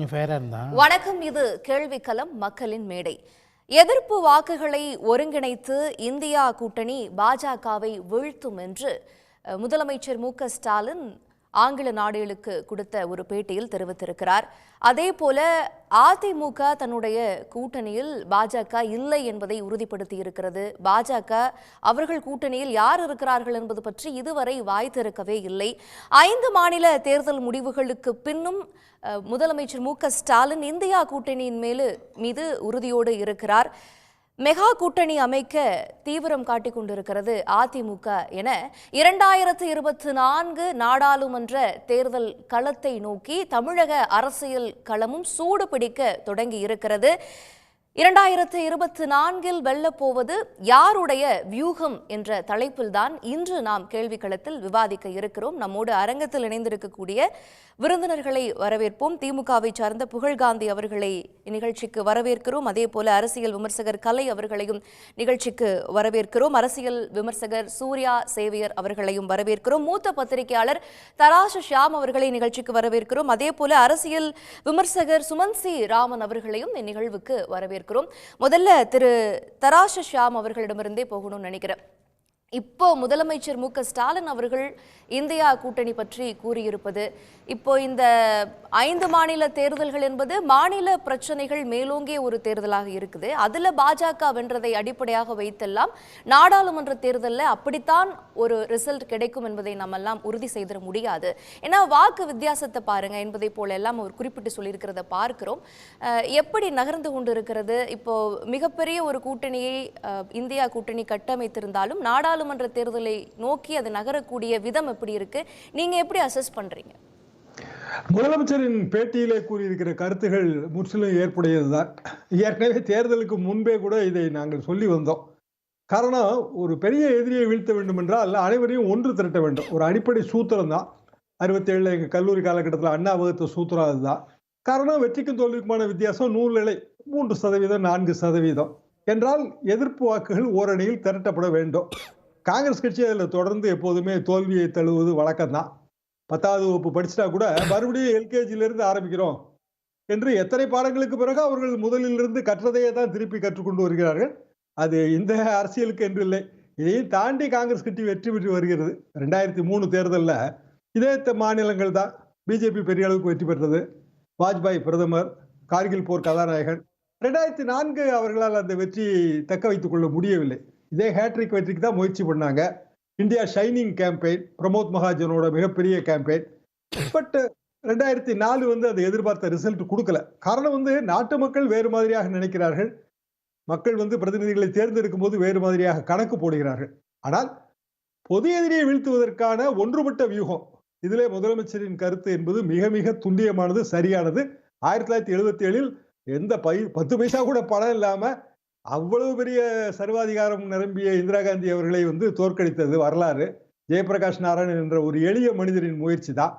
கொஞ்சம் ஃபேரா இருந்தா. வணக்கம், இது கேள்விக்களம் மக்களின் மேடை. எதிர்ப்பு வாக்குகளை ஒருங்கிணைத்து இந்தியா கூட்டணி பாஜகவை வீழ்த்தும் என்று முதலமைச்சர் மு.க.ஸ்டாலின் ஆங்கில நாடுகளுக்கு கொடுத்த ஒரு பேட்டியில் தெரிவித்திருக்கிறார். அதேபோல அதிமுக தன்னுடைய கூட்டணியில் பாஜக இல்லை என்பதை உறுதிப்படுத்தி இருக்கிறது. பாஜக அவர்கள் கூட்டணியில் யார் இருக்கிறார்கள் என்பது பற்றி இதுவரை வாய் திறக்கவே இல்லை. 5 மாநில தேர்தல் முடிவுகளுக்கு பின்னும் முதலமைச்சர் மு.க.ஸ்டாலின் இந்தியா கூட்டணியின் மீது உறுதியோடு இருக்கிறார். மெகா கூட்டணி அமைக்க தீவிரம் காட்டிக் கொண்டிருக்கிறது அதிமுக என 2024 நாடாளுமன்ற தேர்தல் களத்தை நோக்கி தமிழக அரசியல் களமும் சூடு பிடிக்க தொடங்கி இருக்கிறது. 2024 வெல்லப்போவது யாருடைய வியூகம் என்ற தலைப்பில்தான் இன்று நாம் கேள்விக்களத்தில் விவாதிக்க இருக்கிறோம். நம்மோடு அரங்கத்தில் இணைந்திருக்கக்கூடிய விருந்தினர்களை வரவேற்போம். திமுகவை சார்ந்த புகழ்காந்தி அவர்களை நிகழ்ச்சிக்கு வரவேற்கிறோம். அதே போல அரசியல் விமர்சகர் கலை அவர்களையும் நிகழ்ச்சிக்கு வரவேற்கிறோம். அரசியல் விமர்சகர் சூர்யா சேவியர் அவர்களையும் வரவேற்கிறோம். மூத்த பத்திரிகையாளர் தராசு ஷியாம் அவர்களை நிகழ்ச்சிக்கு வரவேற்கிறோம். அதே போல அரசியல் விமர்சகர் சுமன் சி ராமன் அவர்களையும் இந்நிகழ்வுக்கு வரவேற்கிறோம். முதல்ல திரு தராசு ஷியாம் அவர்களிடமிருந்தே போகணும்னு நினைக்கிறேன். இப்போ முதலமைச்சர் மு.க.ஸ்டாலின் அவர்கள் இந்தியா கூட்டணி பற்றி கூறியிருப்பது, இப்போ இந்த 5 மாநில தேர்தல்கள் என்பது மாநில பிரச்சனைகள் மேலோங்கிய ஒரு தேர்தலாக இருக்குது. அதுல பாஜக வென்றதை அடிப்படையாக வைத்தெல்லாம் நாடாளுமன்ற தேர்தலில் அப்படித்தான் ஒரு ரிசல்ட் கிடைக்கும் என்பதை நம்ம எல்லாம் உறுதி செய்திட முடியாது. ஏன்னா வாக்கு வித்தியாசத்தை பாருங்க என்பதை போல எல்லாம் அவர் குறிப்பிட்டு சொல்லியிருக்கிறத பார்க்கிறோம். எப்படி நகர்ந்து கொண்டு இருக்கிறது? இப்போ மிகப்பெரிய ஒரு கூட்டணியை இந்தியா கூட்டணி கட்டமைத்திருந்தாலும் நாடாளுமன்ற தேர்தலை நோக்கி அது நகரக்கூடிய விதம் எப்படி இருக்கு? நீங்க எப்படி அசஸ் பண்றீங்க? முதலமைச்சரின் பேட்டியிலே கூறியிருக்கிற கருத்துகள் முற்றிலும் ஏற்புடையதுதான். ஏற்கனவே தேர்தலுக்கு முன்பே கூட இதை நாங்கள் சொல்லி வந்தோம். காரணம், ஒரு பெரிய எதிரியை வீழ்த்த வேண்டும் என்றால் அனைவரையும் ஒன்று திரட்ட வேண்டும். ஒரு அடிப்படை சூத்திரம் தான். 67 எங்கள் கல்லூரி காலகட்டத்தில் அண்ணா வகுத்த சூத்திரம் அதுதான். காரணம், வெற்றிக்கும் தோல்விக்குமான வித்தியாசம் 100 இலை 3% 4% என்றால் எதிர்ப்பு வாக்குகள் ஓரணியில் திரட்டப்பட வேண்டும். காங்கிரஸ் கட்சி அதில் தொடர்ந்து எப்போதுமே தோல்வியை தழுவது வழக்கம்தான். 10வது வகுப்பு படிச்சுட்டா கூட மறுபடியும் எல்கேஜியிலிருந்து ஆரம்பிக்கிறோம் என்று எத்தனை பாடங்களுக்கு பிறகு அவர்கள் முதலிலிருந்து கற்றதையே தான் திருப்பி கற்றுக்கொண்டு வருகிறார்கள். அது இந்த அரசியலுக்கு என்று இல்லை. இதையும் தாண்டி காங்கிரஸ் கட்சி வெற்றி பெற்று வருகிறது. 2003 தேர்தலில் இதே மாநிலங்கள் தான் பிஜேபி பெரிய அளவுக்கு வெற்றி பெற்றது. வாஜ்பாய் பிரதமர், கார்கில் போர் கதாநாயகன். 2004 அவர்களால் அந்த வெற்றியை தக்க வைத்துக் கொள்ள முடியவில்லை. இதே ஹேட்ரிக் வெற்றிக்கு தான் முயற்சி பண்ணாங்க. இந்தியா ஷைனிங் கேம்பெயின், பிரமோத் மகாஜனோட மிகப்பெரிய கேம்பெயின். பட் 2004 அது எதிர்பார்த்த ரிசல்ட் கொடுக்கல. காரணம், நாட்டு மக்கள் வேறு மாதிரியாக நினைக்கிறார்கள். மக்கள் பிரதிநிதிகளை தேர்ந்தெடுக்கும் போது வேறு மாதிரியாக கணக்கு போடுகிறார்கள். ஆனால் பொது எதிரியை வீழ்த்துவதற்கான ஒன்றுபட்ட வியூகம், இதிலே முதலமைச்சரின் கருத்து என்பது மிக மிக துல்லியமானது, சரியானது. 1977 எந்த 10 பைசா கூட பணம் இல்லாம அவ்வளவு பெரிய சர்வாதிகாரம் நிரம்பிய இந்திரா காந்தி அவர்களை தோற்கடித்தது வரலாறு. ஜெயபிரகாஷ் நாராயணன் என்ற ஒரு எளிய மனிதரின் முயற்சி தான்.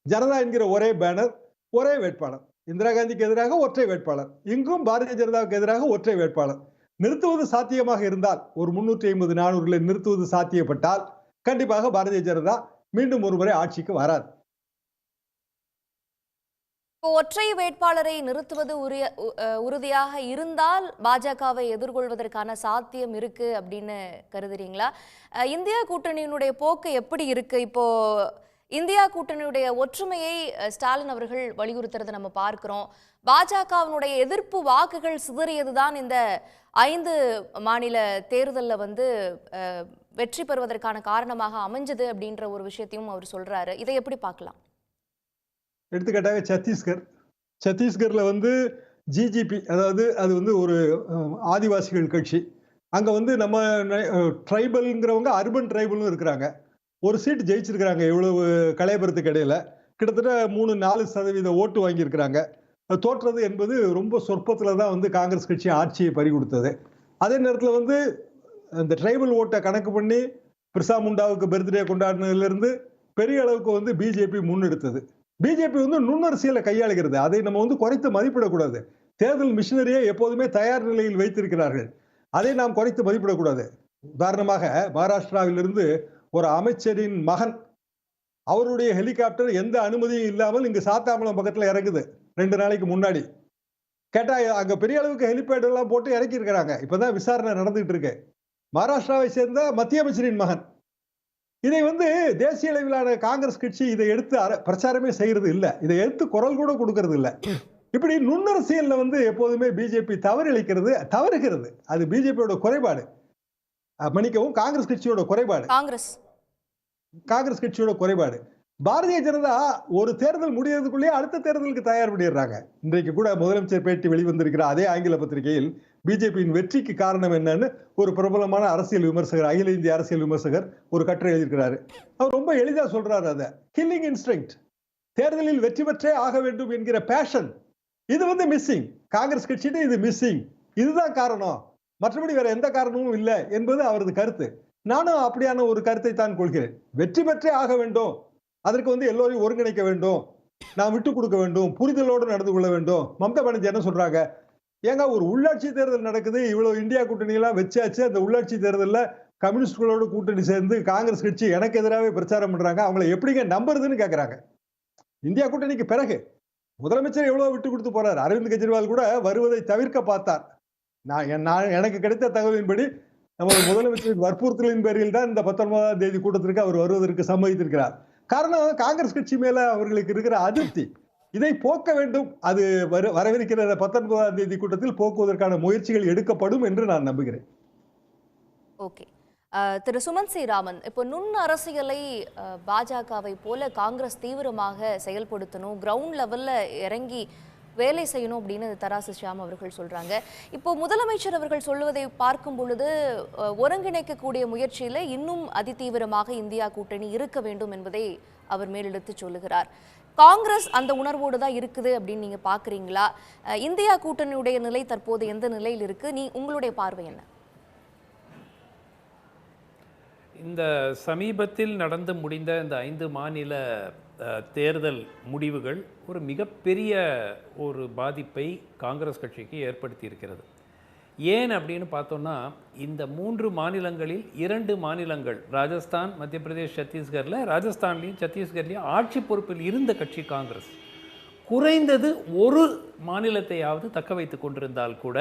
ஜனதா என்கிற ஒரே பேனர், ஒரே வேட்பாளர். இந்திரா காந்திக்கு எதிராக ஒற்றை வேட்பாளர், இங்கும் பாரதிய ஜனதாவுக்கு எதிராக ஒற்றை வேட்பாளர். நிறுத்துவது சாத்தியமாக இருந்தால், ஒரு 350 400 நிறுத்துவது சாத்தியப்பட்டால் கண்டிப்பாக பாரதிய ஜனதா மீண்டும் ஒருமுறை ஆட்சிக்கு வராது. ஒற்றை வேட்பாளரை நிறுத்துவது உறுதியாக இருந்தால் பாஜகவை எதிர்கொள்வதற்கான சாத்தியம் இருக்கு அப்படின்னு கருதுறீங்களா? இந்தியா கூட்டணியினுடைய போக்கு எப்படி இருக்கு? இப்போ இந்தியா கூட்டணியுடைய ஒற்றுமையை ஸ்டாலின் அவர்கள் வலியுறுத்துறதை நம்ம பார்க்கிறோம். பாஜகவினுடைய எதிர்ப்பு வாக்குகள் சிதறியதுதான் இந்த 5 மாநில தேர்தலில் வெற்றி பெறுவதற்கான காரணமாக அமைஞ்சது அப்படின்ற ஒரு விஷயத்தையும் அவர் சொல்றாரு. இதை எப்படி பார்க்கலாம்? எடுத்துக்காட்டாக சத்தீஸ்கர்ல ஜிஜிபி, அதாவது அது ஒரு ஆதிவாசிகள் கட்சி. அங்க நம்ம ட்ரைபல்ங்கிறவங்க அர்பன் ட்ரைபலும் இருக்கிறாங்க. ஒரு சீட் ஜெயிச்சிருக்கிறாங்க. எவ்வளவு கலையபுரத்துக்கு இடையில கிட்டத்தட்ட 3-4% ஓட்டு வாங்கியிருக்கிறாங்க. தோற்றது என்பது ரொம்ப சொற்பத்துல தான் காங்கிரஸ் கட்சி ஆட்சியை பறி கொடுத்தது. அதே நேரத்தில் அந்த ட்ரைபல் ஓட்டை கணக்கு பண்ணி பிர்சா முண்டாவுக்கு பர்த்டே கொண்டாடினதுல இருந்து பெரிய அளவுக்கு பிஜேபி முன்னெடுத்தது. பிஜேபி நுண்ணரசியலை கையாளுகிறது. அதை நம்ம குறைத்து மதிப்பிடக்கூடாது. தேர்தல் மிஷினரியை எப்போதுமே தயார் நிலையில் வைத்திருக்கிறார்கள். அதை நாம் குறைத்து மதிப்பிடக்கூடாது. உதாரணமாக மகாராஷ்டிராவிலிருந்து ஒரு அமைச்சரின் மகன், அவருடைய ஹெலிகாப்டர் எந்த அனுமதியும் இல்லாமல் இங்கு சாத்தாமலம் பக்கத்தில் இறங்குது. 2 நாளைக்கு முன்னாடி. கேட்டா அங்க பெரிய அளவுக்கு ஹெலிபேட் எல்லாம் போட்டு இறக்கி இருக்கிறாங்க. இப்பதான் விசாரணை நடந்துட்டு இருக்கு. மகாராஷ்டிராவை சேர்ந்த மத்திய அமைச்சரின் மகன். இதை தேசிய அளவிலான காங்கிரஸ் கட்சி இதை எடுத்து பிரச்சாரமே செய்யறது இல்ல. இதை எடுத்து குரல் கூட கொடுக்கறது இல்ல. இப்படி நுண்ணரசியல்ல எப்போதுமே பிஜேபி தவறுகிறது. அது பிஜேபியோட குறைபாடு. மன்னிக்கவும், காங்கிரஸ் கட்சியோட குறைபாடு. காங்கிரஸ் கட்சியோட குறைபாடு. பாரதிய ஜனதா ஒரு தேர்தல் முடியறதுக்குள்ளே அடுத்த தேர்தலுக்கு தயார் பண்ணிடுறாங்க. இன்றைக்கு கூட முதலமைச்சர் பேட்டி வெளிவந்திருக்கிற அதே ஆங்கில பத்திரிகையில் பிஜேபியின் வெற்றிக்கு காரணம் என்னன்னு ஒரு பிரபலமான அரசியல் விமர்சகர், அகில இந்திய அரசியல் விமர்சகர் ஒரு கட்டுரை எழுதியிருக்கிறாரு. அவர் ரொம்ப எளிதா சொல்றாரு, அத கில்லிங் இன்ஸ்டிங்க்ட், தேர்தலில் வெற்றி பெற்றே ஆக வேண்டும் என்கிற பேஷன், இது மிஸ்ஸிங். காங்கிரஸ் கட்சியிட்ட இது மிஸ்ஸிங். இதுதான் காரணம், மற்றபடி வேற எந்த காரணமும் இல்லை என்பது அவரது கருத்து. நானும் அப்படியான ஒரு கருத்தை தான் கொள்கிறேன். வெற்றி பெற்றே ஆக வேண்டும், அதற்கு எல்லோரையும் ஒருங்கிணைக்க வேண்டும், நான் விட்டு கொடுக்க வேண்டும், புரிதலோடு நடந்து கொள்ள வேண்டும். மம்தா பானர்ஜி என்ன சொல்றாங்க, ஏங்க ஒரு உள்ளாட்சி தேர்தல் நடக்குது, இவ்வளவு இந்தியா கூட்டணி எல்லாம் வச்சாச்சு, அந்த உள்ளாட்சி தேர்தலில் கம்யூனிஸ்டுகளோடு கூட்டணி சேர்ந்து காங்கிரஸ் கட்சி எனக்கு எதிராகவே பிரச்சாரம் பண்றாங்க, அவங்களை எப்படிங்க நம்புறதுன்னு கேட்கறாங்க. இந்தியா கூட்டணிக்கு பிறகு முதலமைச்சர் எவ்வளவு விட்டு கொடுத்து போறார். அரவிந்த் கெஜ்ரிவால் கூட வருவதை தவிர்க்க பார்த்தார். எனக்கு கிடைத்த தகவலின்படி நமது முதலமைச்சரின் வற்புறுத்தலின் பேரில் தான் இந்த 19ஆம் தேதி கூட்டத்திற்கு அவர் வருவதற்கு சம்மதித்திருக்கிறார். காரணம், காங்கிரஸ் கட்சி மேல அவர்களுக்கு இருக்கிற அதிருப்தி. இதை போக்க வேண்டும். அது வரவிருக்கிற 19ஆம் தேதி கூட்டத்தில் போக்குவதற்கான முயற்சிகள் எடுக்கப்படும் என்று நான் நம்புகிறேன். ஓகே, திரு சுமன் சி ராமன், இப்போ நுண் அரசியலை பாஜகவை போல காங்கிரஸ் தீவிரமாக செயல்படுத்தணும், கிரவுண்ட் லெவல்ல இறங்கி வேலை செய்யணும் அப்படின்னு தராசு ஷியாம் அவர்கள் சொல்றாங்க. இப்போ முதலமைச்சர் அவர்கள் சொல்லுவதை பார்க்கும் பொழுது ஒருங்கிணைக்கக்கூடிய முயற்சியில இன்னும் அதிதீவிரமாக இந்தியா கூட்டணி இருக்க வேண்டும் என்பதை அவர் மேலெடுத்து சொல்லுகிறார். காங்கிரஸ் அந்த உணர்வோடு தான் இருக்குது அப்படின்னு நீங்க பாக்குறீங்களா? இந்தியா கூட்டணியுடைய நிலை தற்போது எந்த நிலையில் இருக்கு? உங்களுடைய பார்வை என்ன? இந்த சமீபத்தில் நடந்து முடிந்த இந்த 5 மாநில தேர்தல் முடிவுகள் ஒரு மிகப்பெரிய ஒரு பாதிப்பை காங்கிரஸ் கட்சிக்கு ஏற்படுத்தி இருக்கிறது. ஏன் அப்படின்னு பார்த்தோம்னா, இந்த 3 மாநிலங்களில் 2 மாநிலங்கள், ராஜஸ்தான், மத்திய பிரதேஷ், சத்தீஸ்கரில், ராஜஸ்தான்லையும் சத்தீஸ்கர்லையும் ஆட்சி பொறுப்பில் இருந்த கட்சி காங்கிரஸ். குறைந்தது ஒரு மாநிலத்தையாவது தக்க வைத்து கொண்டிருந்தால் கூட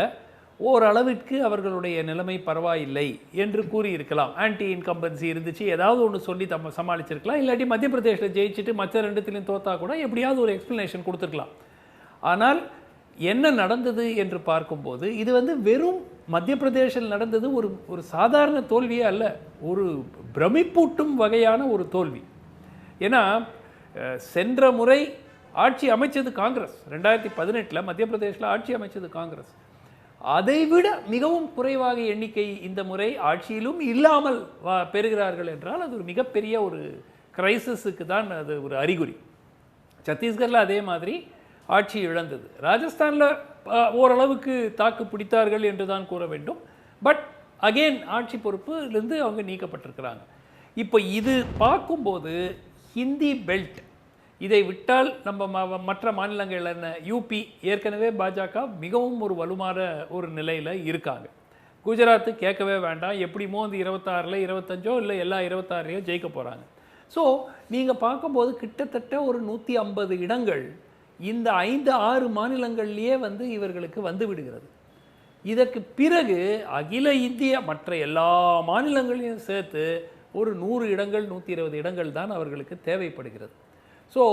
ஓரளவிற்கு அவர்களுடைய நிலைமை பரவாயில்லை என்று கூறியிருக்கலாம். ஆன்டி இன்கம்பன்சி இருந்துச்சு, ஏதாவது ஒன்று சொல்லி சமாளிச்சிருக்கலாம். இல்லாட்டி மத்திய பிரதேசில் ஜெயிச்சுட்டு மற்ற 2த்திலையும் தோத்தா கூட எப்படியாவது ஒரு எக்ஸ்பிளனேஷன் கொடுத்துருக்கலாம். ஆனால் என்ன நடந்தது என்று பார்க்கும்போது இது வெறும் மத்திய பிரதேசில் நடந்தது ஒரு சாதாரண தோல்வியே அல்ல, ஒரு பிரமிப்பூட்டும் வகையான ஒரு தோல்வி. ஏன்னா சென்ற முறை ஆட்சி அமைச்சது காங்கிரஸ், 2018 மத்திய பிரதேசில் ஆட்சி அமைச்சது காங்கிரஸ். அதைவிட மிகவும் குறைவாக எண்ணிக்கை இந்த முறை ஆட்சியிலும் இல்லாமல் பெறுகிறார்கள் என்றால் அது ஒரு மிகப்பெரிய ஒரு கிரைசிஸுக்கு தான் அது ஒரு அறிகுறி. சத்தீஸ்கரில் அதே மாதிரி ஆட்சி இழந்தது. ராஜஸ்தானில் ஓரளவுக்கு தாக்கு பிடித்தார்கள் என்று தான் கூற வேண்டும். பட் அகெயின் ஆட்சி பொறுப்பிலிருந்து அவங்க நீக்கப்பட்டிருக்கிறாங்க. இப்போ இது பார்க்கும்போது ஹிந்தி பெல்ட், இதை விட்டால் நம்ம மற்ற மாநிலங்கள் என்ன, யூபி ஏற்கனவே பாஜக மிகவும் ஒரு வலுமான ஒரு நிலையில் இருக்காங்க. குஜராத்து கேட்கவே வேண்டாம், எப்படிமோ அந்த 26ல் 25 இல்லை எல்லா 26லையும் ஜெயிக்க போகிறாங்க. ஸோ நீங்கள் பார்க்கும்போது கிட்டத்தட்ட ஒரு 150 இடங்கள் இந்த 5-6 மாநிலங்கள்லேயே இவர்களுக்கு விடுகிறது. இதற்கு பிறகு அகில இந்திய மற்ற எல்லா மாநிலங்களையும் சேர்த்து ஒரு 100 இடங்கள் 120 இடங்கள் தான் அவர்களுக்கு தேவைப்படுகிறது. ஸோ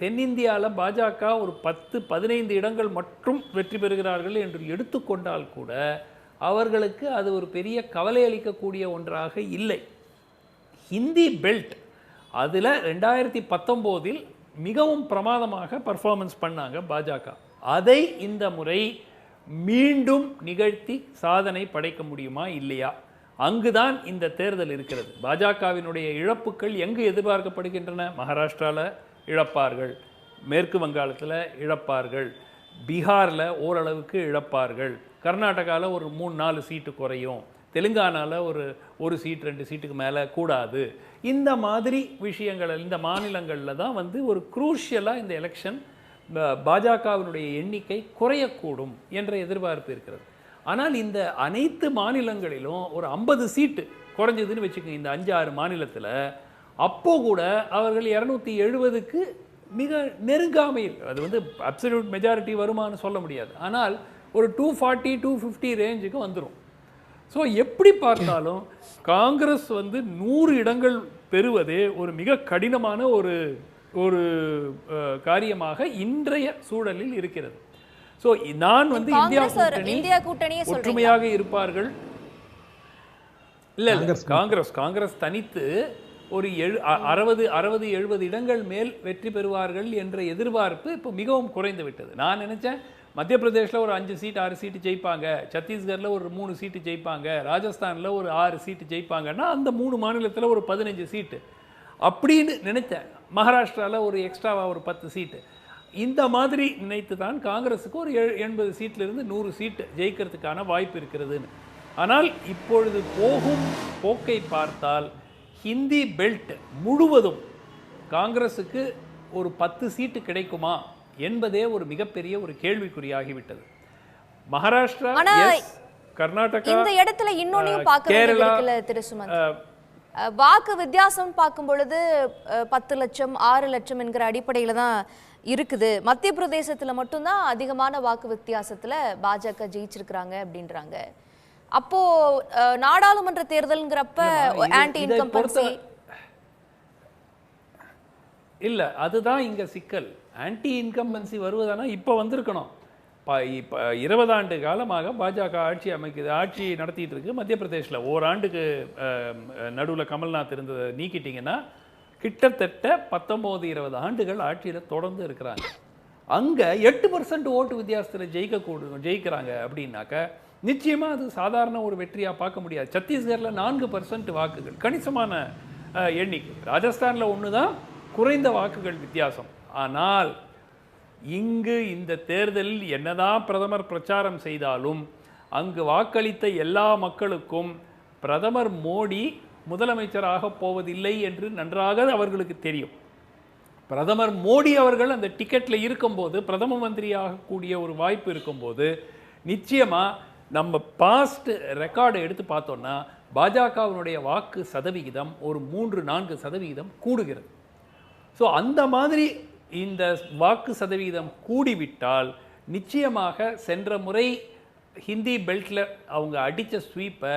தென்னிந்தியாவில் பாஜக ஒரு 10-15 இடங்கள் மட்டும் வெற்றி பெறுகிறார்கள் என்று எடுத்துக்கொண்டால் கூட அவர்களுக்கு அது ஒரு பெரிய கவலை அளிக்கக்கூடிய ஒன்றாக இல்லை. ஹிந்தி பெல்ட் அதில் 2019 மிகவும் பிரமாதமாக பர்ஃபார்மன்ஸ் பண்ணாங்க பாஜக. அதை இந்த முறை மீண்டும் நிகழ்த்தி சாதனை படைக்க முடியுமா இல்லையா? அங்குதான் இந்த தேர்தல் இருக்கிறது. பாஜகவினுடைய இழப்புகள் எங்கு எதிர்பார்க்கப்படுகின்றன? மகாராஷ்டிராவில் இழப்பார்கள், மேற்கு வங்காளத்தில் இழப்பார்கள், பீகாரில் ஓரளவுக்கு இழப்பார்கள், கர்நாடகாவில் ஒரு 3-4 சீட்டு குறையும், தெலுங்கானாவில் ஒரு சீட் 2 சீட்டுக்கு மேலே கூடாது. இந்த மாதிரி விஷயங்கள் இந்த மாநிலங்களில் தான் ஒரு குரூஷியலாக இந்த எலெக்ஷன் பாஜகவினுடைய எண்ணிக்கை குறையக்கூடும் என்ற எதிர்பார்ப்பு இருக்கிறது. ஆனால் இந்த அனைத்து மாநிலங்களிலும் ஒரு 50 சீட்டு குறைஞ்சதுன்னு வச்சுக்கோங்க. இந்த 5-6 மாநிலத்தில் அப்போ கூட அவர்கள் 270க்கு மிக நெருங்காமையில், அது வந்து அப்சல்யூட் மெஜாரிட்டி வருமானு சொல்ல முடியாது, ஆனால் ஒரு 240 250 ரேஞ்சுக்கு வந்துடும். ஸோ எப்படி பார்த்தாலும் காங்கிரஸ் வந்து 100 இடங்கள் பெறுவதே ஒரு மிக கடினமான ஒரு ஒரு காரியமாக இன்றைய சூழலில் இருக்கிறது. ஸோ நான் வந்து இந்தியா கூட்டணி ஒற்றுமையாக இருப்பார்கள் இல்ல காங்கிரஸ் தனித்து ஒரு 60-70 இடங்கள் மேல் வெற்றி பெறுவார்கள் என்ற எதிர்பார்ப்பு இப்போ மிகவும் குறைந்து விட்டது. நான் நினைச்சேன் மத்திய பிரதேசில் ஒரு 5 சீட் 6 சீட்டு ஜெயிப்பாங்க, சத்தீஸ்கரில் ஒரு 3 சீட்டு ஜெயிப்பாங்க, ராஜஸ்தானில் ஒரு 6 சீட்டு ஜெயிப்பாங்கன்னா அந்த 3 மாநிலத்தில் ஒரு 15 சீட்டு அப்படின்னு நினைத்தேன். மகாராஷ்டிராவில் ஒரு எக்ஸ்ட்ராவாக ஒரு 10 சீட்டு, இந்த மாதிரி நினைத்து தான் காங்கிரஸுக்கு ஒரு 80 சீட்டிலிருந்து 100 சீட்டு ஜெயிக்கிறதுக்கான வாய்ப்பு இருக்கிறதுன்னு. ஆனால் இப்பொழுது போகும் போக்கை பார்த்தால் ஹிந்தி பெல்ட் முழுவதும் காங்கிரஸுக்கு ஒரு 10 சீட்டு கிடைக்குமா என்பதே ஒரு மிகப்பெரிய ஒரு கேள்விக்குறியாகிவிட்டது. மகாராஷ்டிரா, கர்நாடகா, இந்த இடத்துல இன்னொன்னையும் பார்க்க வேண்டியது திரு சுமந்த். வாக்கு வித்தியாசம் பார்க்கும் பொழுது 10 லட்சம் 6 லட்சம் என்கிற அடிப்படையில தான் இருக்குது. மத்திய பிரதேசத்துல மட்டும்தான் அதிகமான வாக்கு வித்தியாசத்துல பாஜக ஜெயிச்சிருக்கிறாங்க அப்படின்றாங்க. அப்போ நாடாளுமன்ற தேர்தல்ங்கிறப்ப ஆன்டி இன்கம்பன்சி இல்ல, அதுதான் இங்க சிக்கல். ஆன்டி இன்கம்பன்சி வருவதானா இப்போ வந்திருக்கணும். இப்போ 20 ஆண்டு காலமாக பாஜக ஆட்சி நடத்திட்டு இருக்கு மத்திய பிரதேசில். ஓராண்டுக்கு நடுவில் கமல்நாத் இருந்ததை நீக்கிட்டீங்கன்னா கிட்டத்தட்ட 19-20 ஆண்டுகள் ஆட்சியில் தொடர்ந்து இருக்கிறாங்க. அங்கே 8% ஓட்டு வித்தியாசத்தில் ஜெயிக்கிறாங்க அப்படின்னாக்க நிச்சயமாக அது சாதாரண ஒரு வெற்றியாக பார்க்க முடியாது. சத்தீஸ்கரில் 4% வாக்குகள், கணிசமான எண்ணிக்கை. ராஜஸ்தானில் ஒன்று தான் குறைந்த வாக்குகள் வித்தியாசம். ஆனால் இங்கு இந்த தேர்தலில் என்னதான் பிரதமர் பிரச்சாரம் செய்தாலும் அங்கு வாக்களித்த எல்லா மக்களுக்கும் பிரதமர் மோடி முதலமைச்சராக போவதில்லை என்று நன்றாக அவர்களுக்கு தெரியும். பிரதமர் மோடி அவர்கள் அந்த டிக்கெட்டில் இருக்கும்போது, பிரதம மந்திரியாக கூடிய ஒரு வாய்ப்பு இருக்கும்போது, நிச்சயமாக நம்ம பாஸ்ட் ரெக்கார்டை எடுத்து பார்த்தோம்னா பாஜகவினுடைய வாக்கு சதவிகிதம் ஒரு 3-4% கூடுகிறது. ஸோ அந்த மாதிரி இந்த வாக்கு சதவிகிதம் கூடிவிட்டால் நிச்சயமாக சென்ற முறை ஹிந்தி பெல்ட்டில் அவங்க அடித்த ஸ்வீப்பை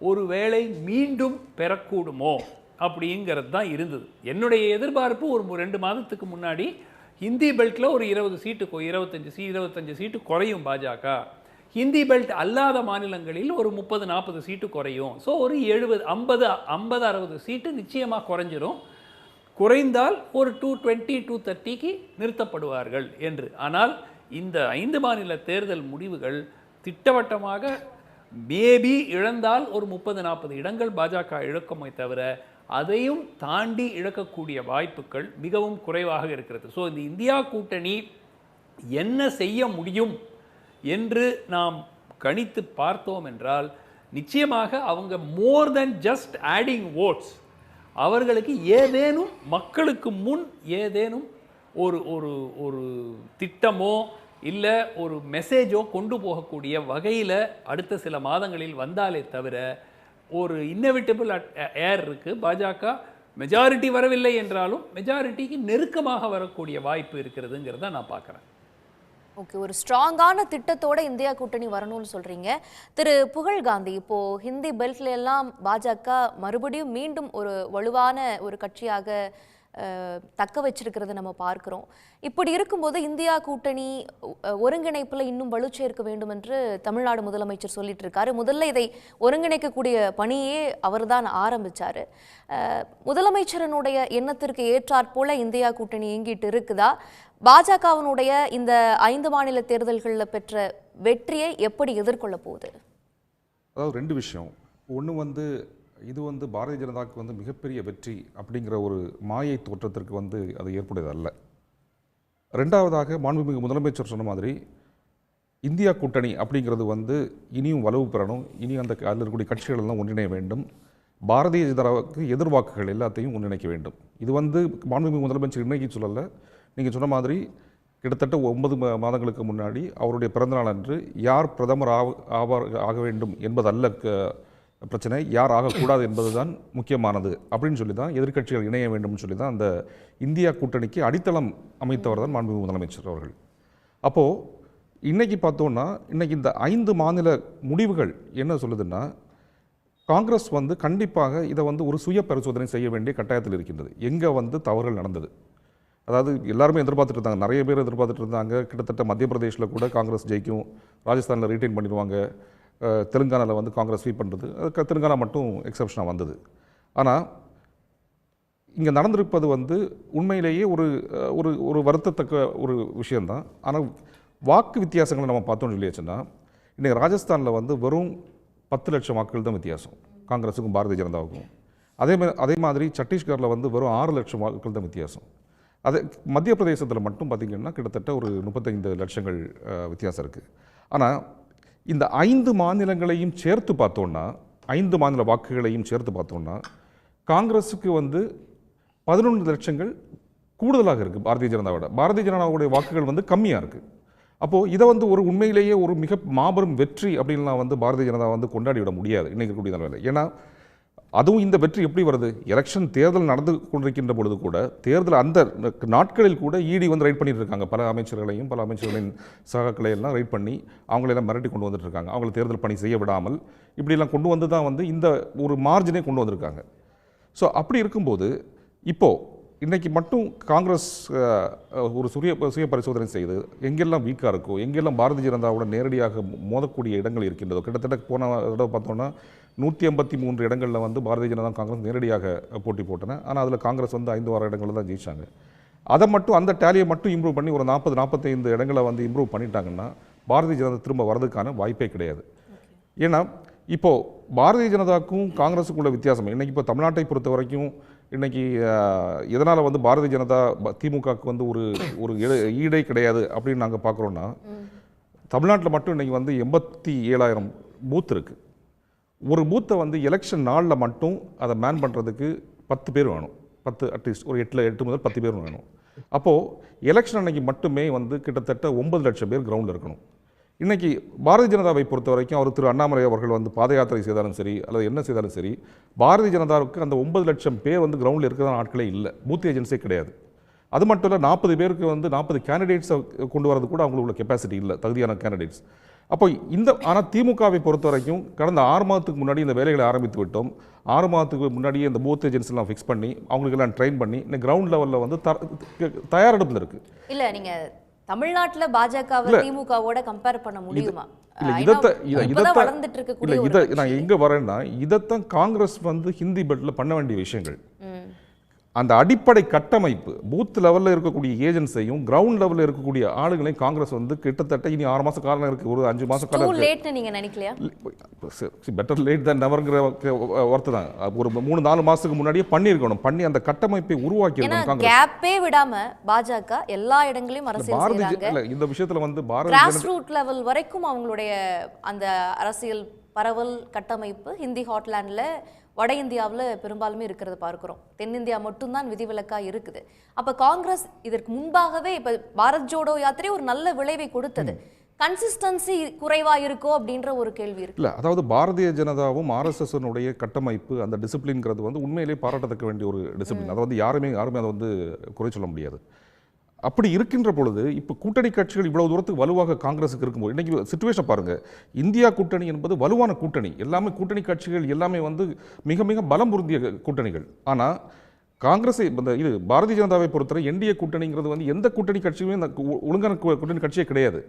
ஒருவேளை மீண்டும் பெறக்கூடுமோ அப்படிங்கிறது தான் இருந்தது. என்னுடைய எதிர்பார்ப்பு ஒரு 2 மாதத்துக்கு முன்னாடி ஹிந்தி பெல்ட்டில் ஒரு 20 சீட்டு 25 சீட்டு குறையும் பாஜக. ஹிந்தி பெல்ட் அல்லாத மாநிலங்களில் ஒரு 30-40 சீட்டு குறையும். ஸோ ஒரு 50-60 சீட்டு நிச்சயமாக குறைஞ்சிரும். குறைந்தால் ஒரு 220-230க்கு நிறுத்தப்படுவார்கள் என்று. ஆனால் இந்த 5 மாநில தேர்தல் முடிவுகள் திட்டவட்டமாக மேபி இழந்தால் ஒரு 30-40 இடங்கள் பாஜக இழக்குமே தவிர அதையும் தாண்டி இழக்கக்கூடிய வாய்ப்புகள் மிகவும் குறைவாக இருக்கிறது. ஸோ இந்த இந்தியா கூட்டணி என்ன செய்ய முடியும் என்று நாம் கணித்து பார்த்தோம் என்றால் நிச்சயமாக அவங்க மோர் தென் ஜஸ்ட் ஆடிங் ஓட்ஸ், அவர்களுக்கு ஏதேனும் மக்களுக்கு முன் ஏதேனும் ஒரு ஒரு ஒரு திட்டமோ இல்லை ஒரு மெசேஜோ கொண்டு போகக்கூடிய வகையில் அடுத்த சில மாதங்களில் வந்தாலே தவிர ஒரு இன்னெவிட்டபிள் ஏர் இருக்குது. பாஜக மெஜாரிட்டி வரவில்லை என்றாலும் மெஜாரிட்டிக்கு நெருக்கமாக வரக்கூடிய வாய்ப்பு இருக்கிறதுங்கிறத நான் பார்க்குறேன். ஓகே, ஒரு ஸ்ட்ராங்கான திட்டத்தோட இந்தியா கூட்டணி வரணும்னு சொல்றீங்க. திரு புகழ்காந்தி, இப்போ ஹிந்தி பெல்ட்ல எல்லாம் பாஜக மறுபடியும் மீண்டும் ஒரு வலுவான ஒரு கட்சியாக தக்க வச்சிருக்கிறத நம்ம பார்க்கிறோம். இப்படி இருக்கும்போது இந்தியா கூட்டணி ஒருங்கிணைப்புல இன்னும் வலுச்சேர்க்க வேண்டும் என்று தமிழ்நாடு முதலமைச்சர் சொல்லிட்டு இருக்காரு. முதல்ல இதை ஒருங்கிணைக்கக்கூடிய பணியே அவர்தான் ஆரம்பிச்சாரு. முதலமைச்சரனுடைய எண்ணத்திற்கு ஏற்றாற்போல இந்தியா கூட்டணி இயங்கிட்டு இருக்குதா? பாஜகவினுடைய இந்த 5 மாநில தேர்தல்களில் பெற்ற வெற்றியை எப்படி எதிர்கொள்ள போகுது? அதாவது 2 விஷயம். ஒன்று இது பாரதிய ஜனதாவுக்கு மிகப்பெரிய வெற்றி அப்படிங்கிற ஒரு மாயை தோற்றத்திற்கு அது ஏற்புடையது அல்ல. 2வதாக மாண்புமிகு முதலமைச்சர் சொன்ன மாதிரி இந்தியா கூட்டணி அப்படிங்கிறது இனியும் வலுவு பெறணும். இனி அதில் இருக்கக்கூடிய கட்சிகள் எல்லாம் ஒன்றிணைய வேண்டும். பாரதிய ஜனதாவுக்கு எதிர்வாக்குகள் எல்லாத்தையும் ஒன்றிணைக்க வேண்டும். இது மாண்புமிகு முதலமைச்சர் இன்னைக்கு சொல்லலை. நீங்கள் சொன்ன மாதிரி கிட்டத்தட்ட 9 மாதங்களுக்கு முன்னாடி அவருடைய பிறந்தநாள் அன்று யார் பிரதமர் ஆக வேண்டும் என்பதல்ல பிரச்சனை, யார் ஆகக்கூடாது என்பதுதான் முக்கியமானது அப்படின்னு சொல்லி தான் எதிர்க்கட்சிகள் இணைய வேண்டும்னு சொல்லி தான் அந்த இந்தியா கூட்டணிக்கு அடித்தளம் அமைத்தவர் தான் மாண்புமிகு முதலமைச்சர் அவர்கள். அப்போது இன்னைக்கு பார்த்தோன்னா இன்னைக்கு இந்த 5 மாநில முடிவுகள் என்ன சொல்லுதுன்னா, காங்கிரஸ் வந்து கண்டிப்பாக இதை வந்து ஒரு சுய பரிசோதனை செய்ய வேண்டிய கட்டாயத்தில் இருக்கின்றது. எங்கே வந்து தவறுகள் நடந்தது, அதாவது எல்லாருமே எதிர்பார்த்துட்டு இருந்தாங்க, நிறைய பேர் எதிர்பார்த்துட்டு இருந்தாங்க. கிட்டத்தட்ட மத்திய பிரதேசில் கூட காங்கிரஸ் ஜெயிக்கும், ராஜஸ்தானில் ரீட்டைன் பண்ணிடுவாங்க, தெலுங்கானாவில் வந்து காங்கிரஸ் ஸ்வீப் பண்ணுறது, அதுக்கு தெலுங்கானா மட்டும் எக்ஸப்ஷனாக வந்தது. ஆனால் இங்கே நடந்திருப்பது வந்து உண்மையிலேயே ஒரு ஒரு ஒரு வருத்தத்தக்க ஒரு விஷயந்தான். ஆனால் வாக்கு வித்தியாசங்களை நம்ம பார்த்தோம்னு சொல்லியாச்சுன்னா, இன்றைக்கி ராஜஸ்தானில் வந்து வெறும் 10 லட்சம் வாக்குகள் தான் வித்தியாசம் காங்கிரஸுக்கும் பாரதிய ஜனதாவுக்கும். அதே மாதிரி சத்தீஸ்கரில் வந்து வெறும் 6 லட்சம் வாக்குகள் தான் வித்தியாசம். அது மத்திய பிரதேசத்தில் மட்டும் பார்த்திங்கன்னா கிட்டத்தட்ட ஒரு 35 லட்சங்கள் வித்தியாசம் இருக்குது. ஆனால் இந்த 5 மாநிலங்களையும் சேர்த்து பார்த்தோன்னா, 5 மாநில வாக்குகளையும் சேர்த்து பார்த்தோன்னா காங்கிரஸுக்கு வந்து 11 லட்சங்கள் கூடுதலாக இருக்குது பாரதிய ஜனதாவோட. பாரதிய ஜனதாவுடைய வாக்குகள் வந்து கம்மியாக இருக்குது. அப்போது இதை வந்து ஒரு உண்மையிலேயே ஒரு மிக மாபெரும் வெற்றி அப்படின்லாம் வந்து பாரதிய ஜனதா வந்து கொண்டாடி விட முடியாது இன்றைக்கி இருக்கக்கூடிய நிலையில். ஏன்னா அதுவும் இந்த வெற்றி எப்படி வருது, எலெக்ஷன் தேர்தல் நடந்து கொண்டிருக்கின்ற பொழுது கூட, தேர்தல் அந்த நாட்களில் கூட இடி வந்து ரைட் பண்ணிட்டு இருக்காங்க. பல அமைச்சர்களின் சகாக்களை எல்லாம் ரைட் பண்ணி அவங்களெல்லாம் மிரட்டி கொண்டு வந்துட்டு இருக்காங்க. அவங்களை தேர்தல் பணி செய்ய விடாமல் இப்படிலாம் கொண்டு வந்து தான் வந்து இந்த ஒரு மார்ஜினே கொண்டு வந்திருக்காங்க. ஸோ அப்படி இருக்கும்போது இப்போது இன்றைக்கி மட்டும் காங்கிரஸ் ஒரு சுய பரிசோதனை செய்து எங்கெல்லாம் வீக்காக இருக்கோ, எங்கெல்லாம் பாரதிய ஜனதாவோட நேரடியாக மோதக்கூடிய இடங்கள் இருக்கின்றதோ, கிட்டத்தட்ட போன தடவை பார்த்தோன்னா 153 இடங்களில் வந்து பாரதிய ஜனதா காங்கிரஸ் நேரடியாக போட்டி போட்டன. ஆனால் அதில் காங்கிரஸ் வந்து 5-6 இடங்களில் தான் ஜெயிச்சாங்க. அதை மட்டும் அந்த டேலியை மட்டும் இம்ப்ரூவ் பண்ணி ஒரு 40-45 இடங்களை வந்து இம்ப்ரூவ் பண்ணிட்டாங்கன்னா பாரதிய ஜனதா திரும்ப வரதுக்கான வாய்ப்பே கிடையாது. ஏன்னா இப்போது பாரதிய ஜனதாவுக்கும் காங்கிரஸுக்குள்ள வித்தியாசம் இன்றைக்கி இப்போ தமிழ்நாட்டை பொறுத்த வரைக்கும் இன்றைக்கி எதனால் வந்து பாரதிய ஜனதா திமுகவுக்கு வந்து ஒரு ஈடே கிடையாது அப்படின்னு நாங்கள் பார்க்குறோன்னா, தமிழ்நாட்டில் மட்டும் இன்றைக்கி வந்து 87,000 பூத் இருக்குது. ஒரு பூத்தை வந்து எலெக்ஷன் நாளில் மட்டும் அதை மேன் பண்ணுறதுக்கு 10 பேர் வேணும். 10 அட்லீஸ்ட் ஒரு 8 முதல் 10 பேர் வேணும். அப்போது எலெக்ஷன் அன்னைக்கு மட்டுமே வந்து கிட்டத்தட்ட 9 லட்சம் பேர் கிரவுண்டில் இருக்கணும். இன்றைக்கி பாரதிய ஜனதாவை பொறுத்த வரைக்கும் அவர் திரு அண்ணாமலை அவர்கள் வந்து பாத யாத்திரை செய்தாலும் சரி அல்லது என்ன செய்தாலும் சரி, பாரதிய ஜனதாவுக்கு அந்த 9 லட்சம் பேர் வந்து கிரவுண்டில் இருக்கிறதான ஆட்களே இல்லை, பூத் ஏஜென்ஸே கிடையாது. அது மட்டும் இல்லை, 40 பேருக்கு வந்து 40 கேண்டிடேட்ஸை கொண்டு வரது கூட அவங்களுக்கு உள்ள கெப்பாசிட்டி இல்லை, தகுதியான கேண்டிடேட்ஸ். அப்போ ஆனால் திமுகவை பொறுத்த வரைக்கும் கடந்த 6 மாதத்துக்கு முன்னாடி இந்த வேலைகளை ஆரம்பித்து விட்டோம். 6 மாதத்துக்கு முன்னாடியே இந்த பூத் ஏஜென்சிலாம் ஃபிக்ஸ் பண்ணி அவங்களுக்கெல்லாம் ட்ரெயின் பண்ணி இந்த கிரவுண்ட் லெவலில் வந்து தயாரெடுப்பில் இருக்குது. இல்லை நீங்கள் தமிழ்நாட்டுல பாஜகவை திமுகவோட கம்பேர் பண்ண முடியுமா? நான் எங்க வரேன்னா, இதைத்தான் காங்கிரஸ் வந்து ஹிந்தி பெல்ட்ல பண்ண வேண்டிய விஷயங்கள். அந்த அடிப்படை கட்டமைப்பு பூத் லெவலில் இருக்கக்கூடிய ஏஜென்சியையும் கிரவுண்ட் லெவலில் இருக்கக்கூடிய ஆளுங்களையும் காங்கிரஸ் வந்து கிட்டத்தட்ட இனி 6 மாசம் காலம் இருக்கு, ஒரு 5 மாசம் காலம் லேட்னு நீங்க நினைக்கலையா? பெட்டர் லேட் தான் நெவர்ங்கிற வார்த்தை தான். ஒரு 3-4 மாசத்துக்கு முன்னாடியே பண்ணியிருக்கணும், பண்ணி அந்த கட்டமைப்பை உருவாக்கி இருக்கணும். கேப்பே விடாம பாஜக எல்லா இடங்களையும் அரசியல் செய்றாங்க. இந்த விஷயத்துல வந்து கிராஸ் ரூட் லெவல் வரைக்கும் அவங்களுடைய அந்த அரசியல் பரவல் கட்டமைப்பு ஹிந்தி ஹாட்லேண்ட்ல வட இந்தியாவில் பெரும்பாலுமே இருக்கிறத பார்க்குறோம். தென்னிந்தியா மட்டும்தான் விதிவிலக்கா இருக்குது. அப்போ காங்கிரஸ் இதற்கு முன்பாகவே இப்போ பாரத் ஜோடோ யாத்திரை ஒரு நல்ல விளைவை கொடுத்தது. கன்சிஸ்டன்சி குறைவா இருக்கோ அப்படின்ற ஒரு கேள்வி இருக்கு. இல்லை, அதாவது பாரதிய ஜனதாவும் ஆர்எஸ்எஸ்னுடைய கட்டமைப்பு அந்த டிசிப்ளின்ங்கிறது வந்து உண்மையிலேயே பாராட்டத்தக்க வேண்டிய ஒரு டிசிப்ளின். அதை வந்து யாருமே அதை வந்து குறை சொல்ல முடியாது. அப்படி இருக்கின்ற பொழுது இப்போ கூட்டணி கட்சிகள் இவ்வளவு தூரத்துக்கு வலுவாக காங்கிரஸுக்கு இருக்கும்போது இன்றைக்கி சிச்சுவேஷன் பாருங்கள். இந்தியா கூட்டணி என்பது வலுவான கூட்டணி, எல்லாமே கூட்டணி கட்சிகள் எல்லாமே வந்து மிக மிக பலம் பொருந்திய கூட்டணிகள். ஆனால் காங்கிரஸை இது பாரதிய ஜனதாவை பொறுத்தவரை என்டிஏ கூட்டணிங்கிறது வந்து எந்த கூட்டணி கட்சியுமே ஒழுங்கான கூட்டணி கட்சியே கிடையாது.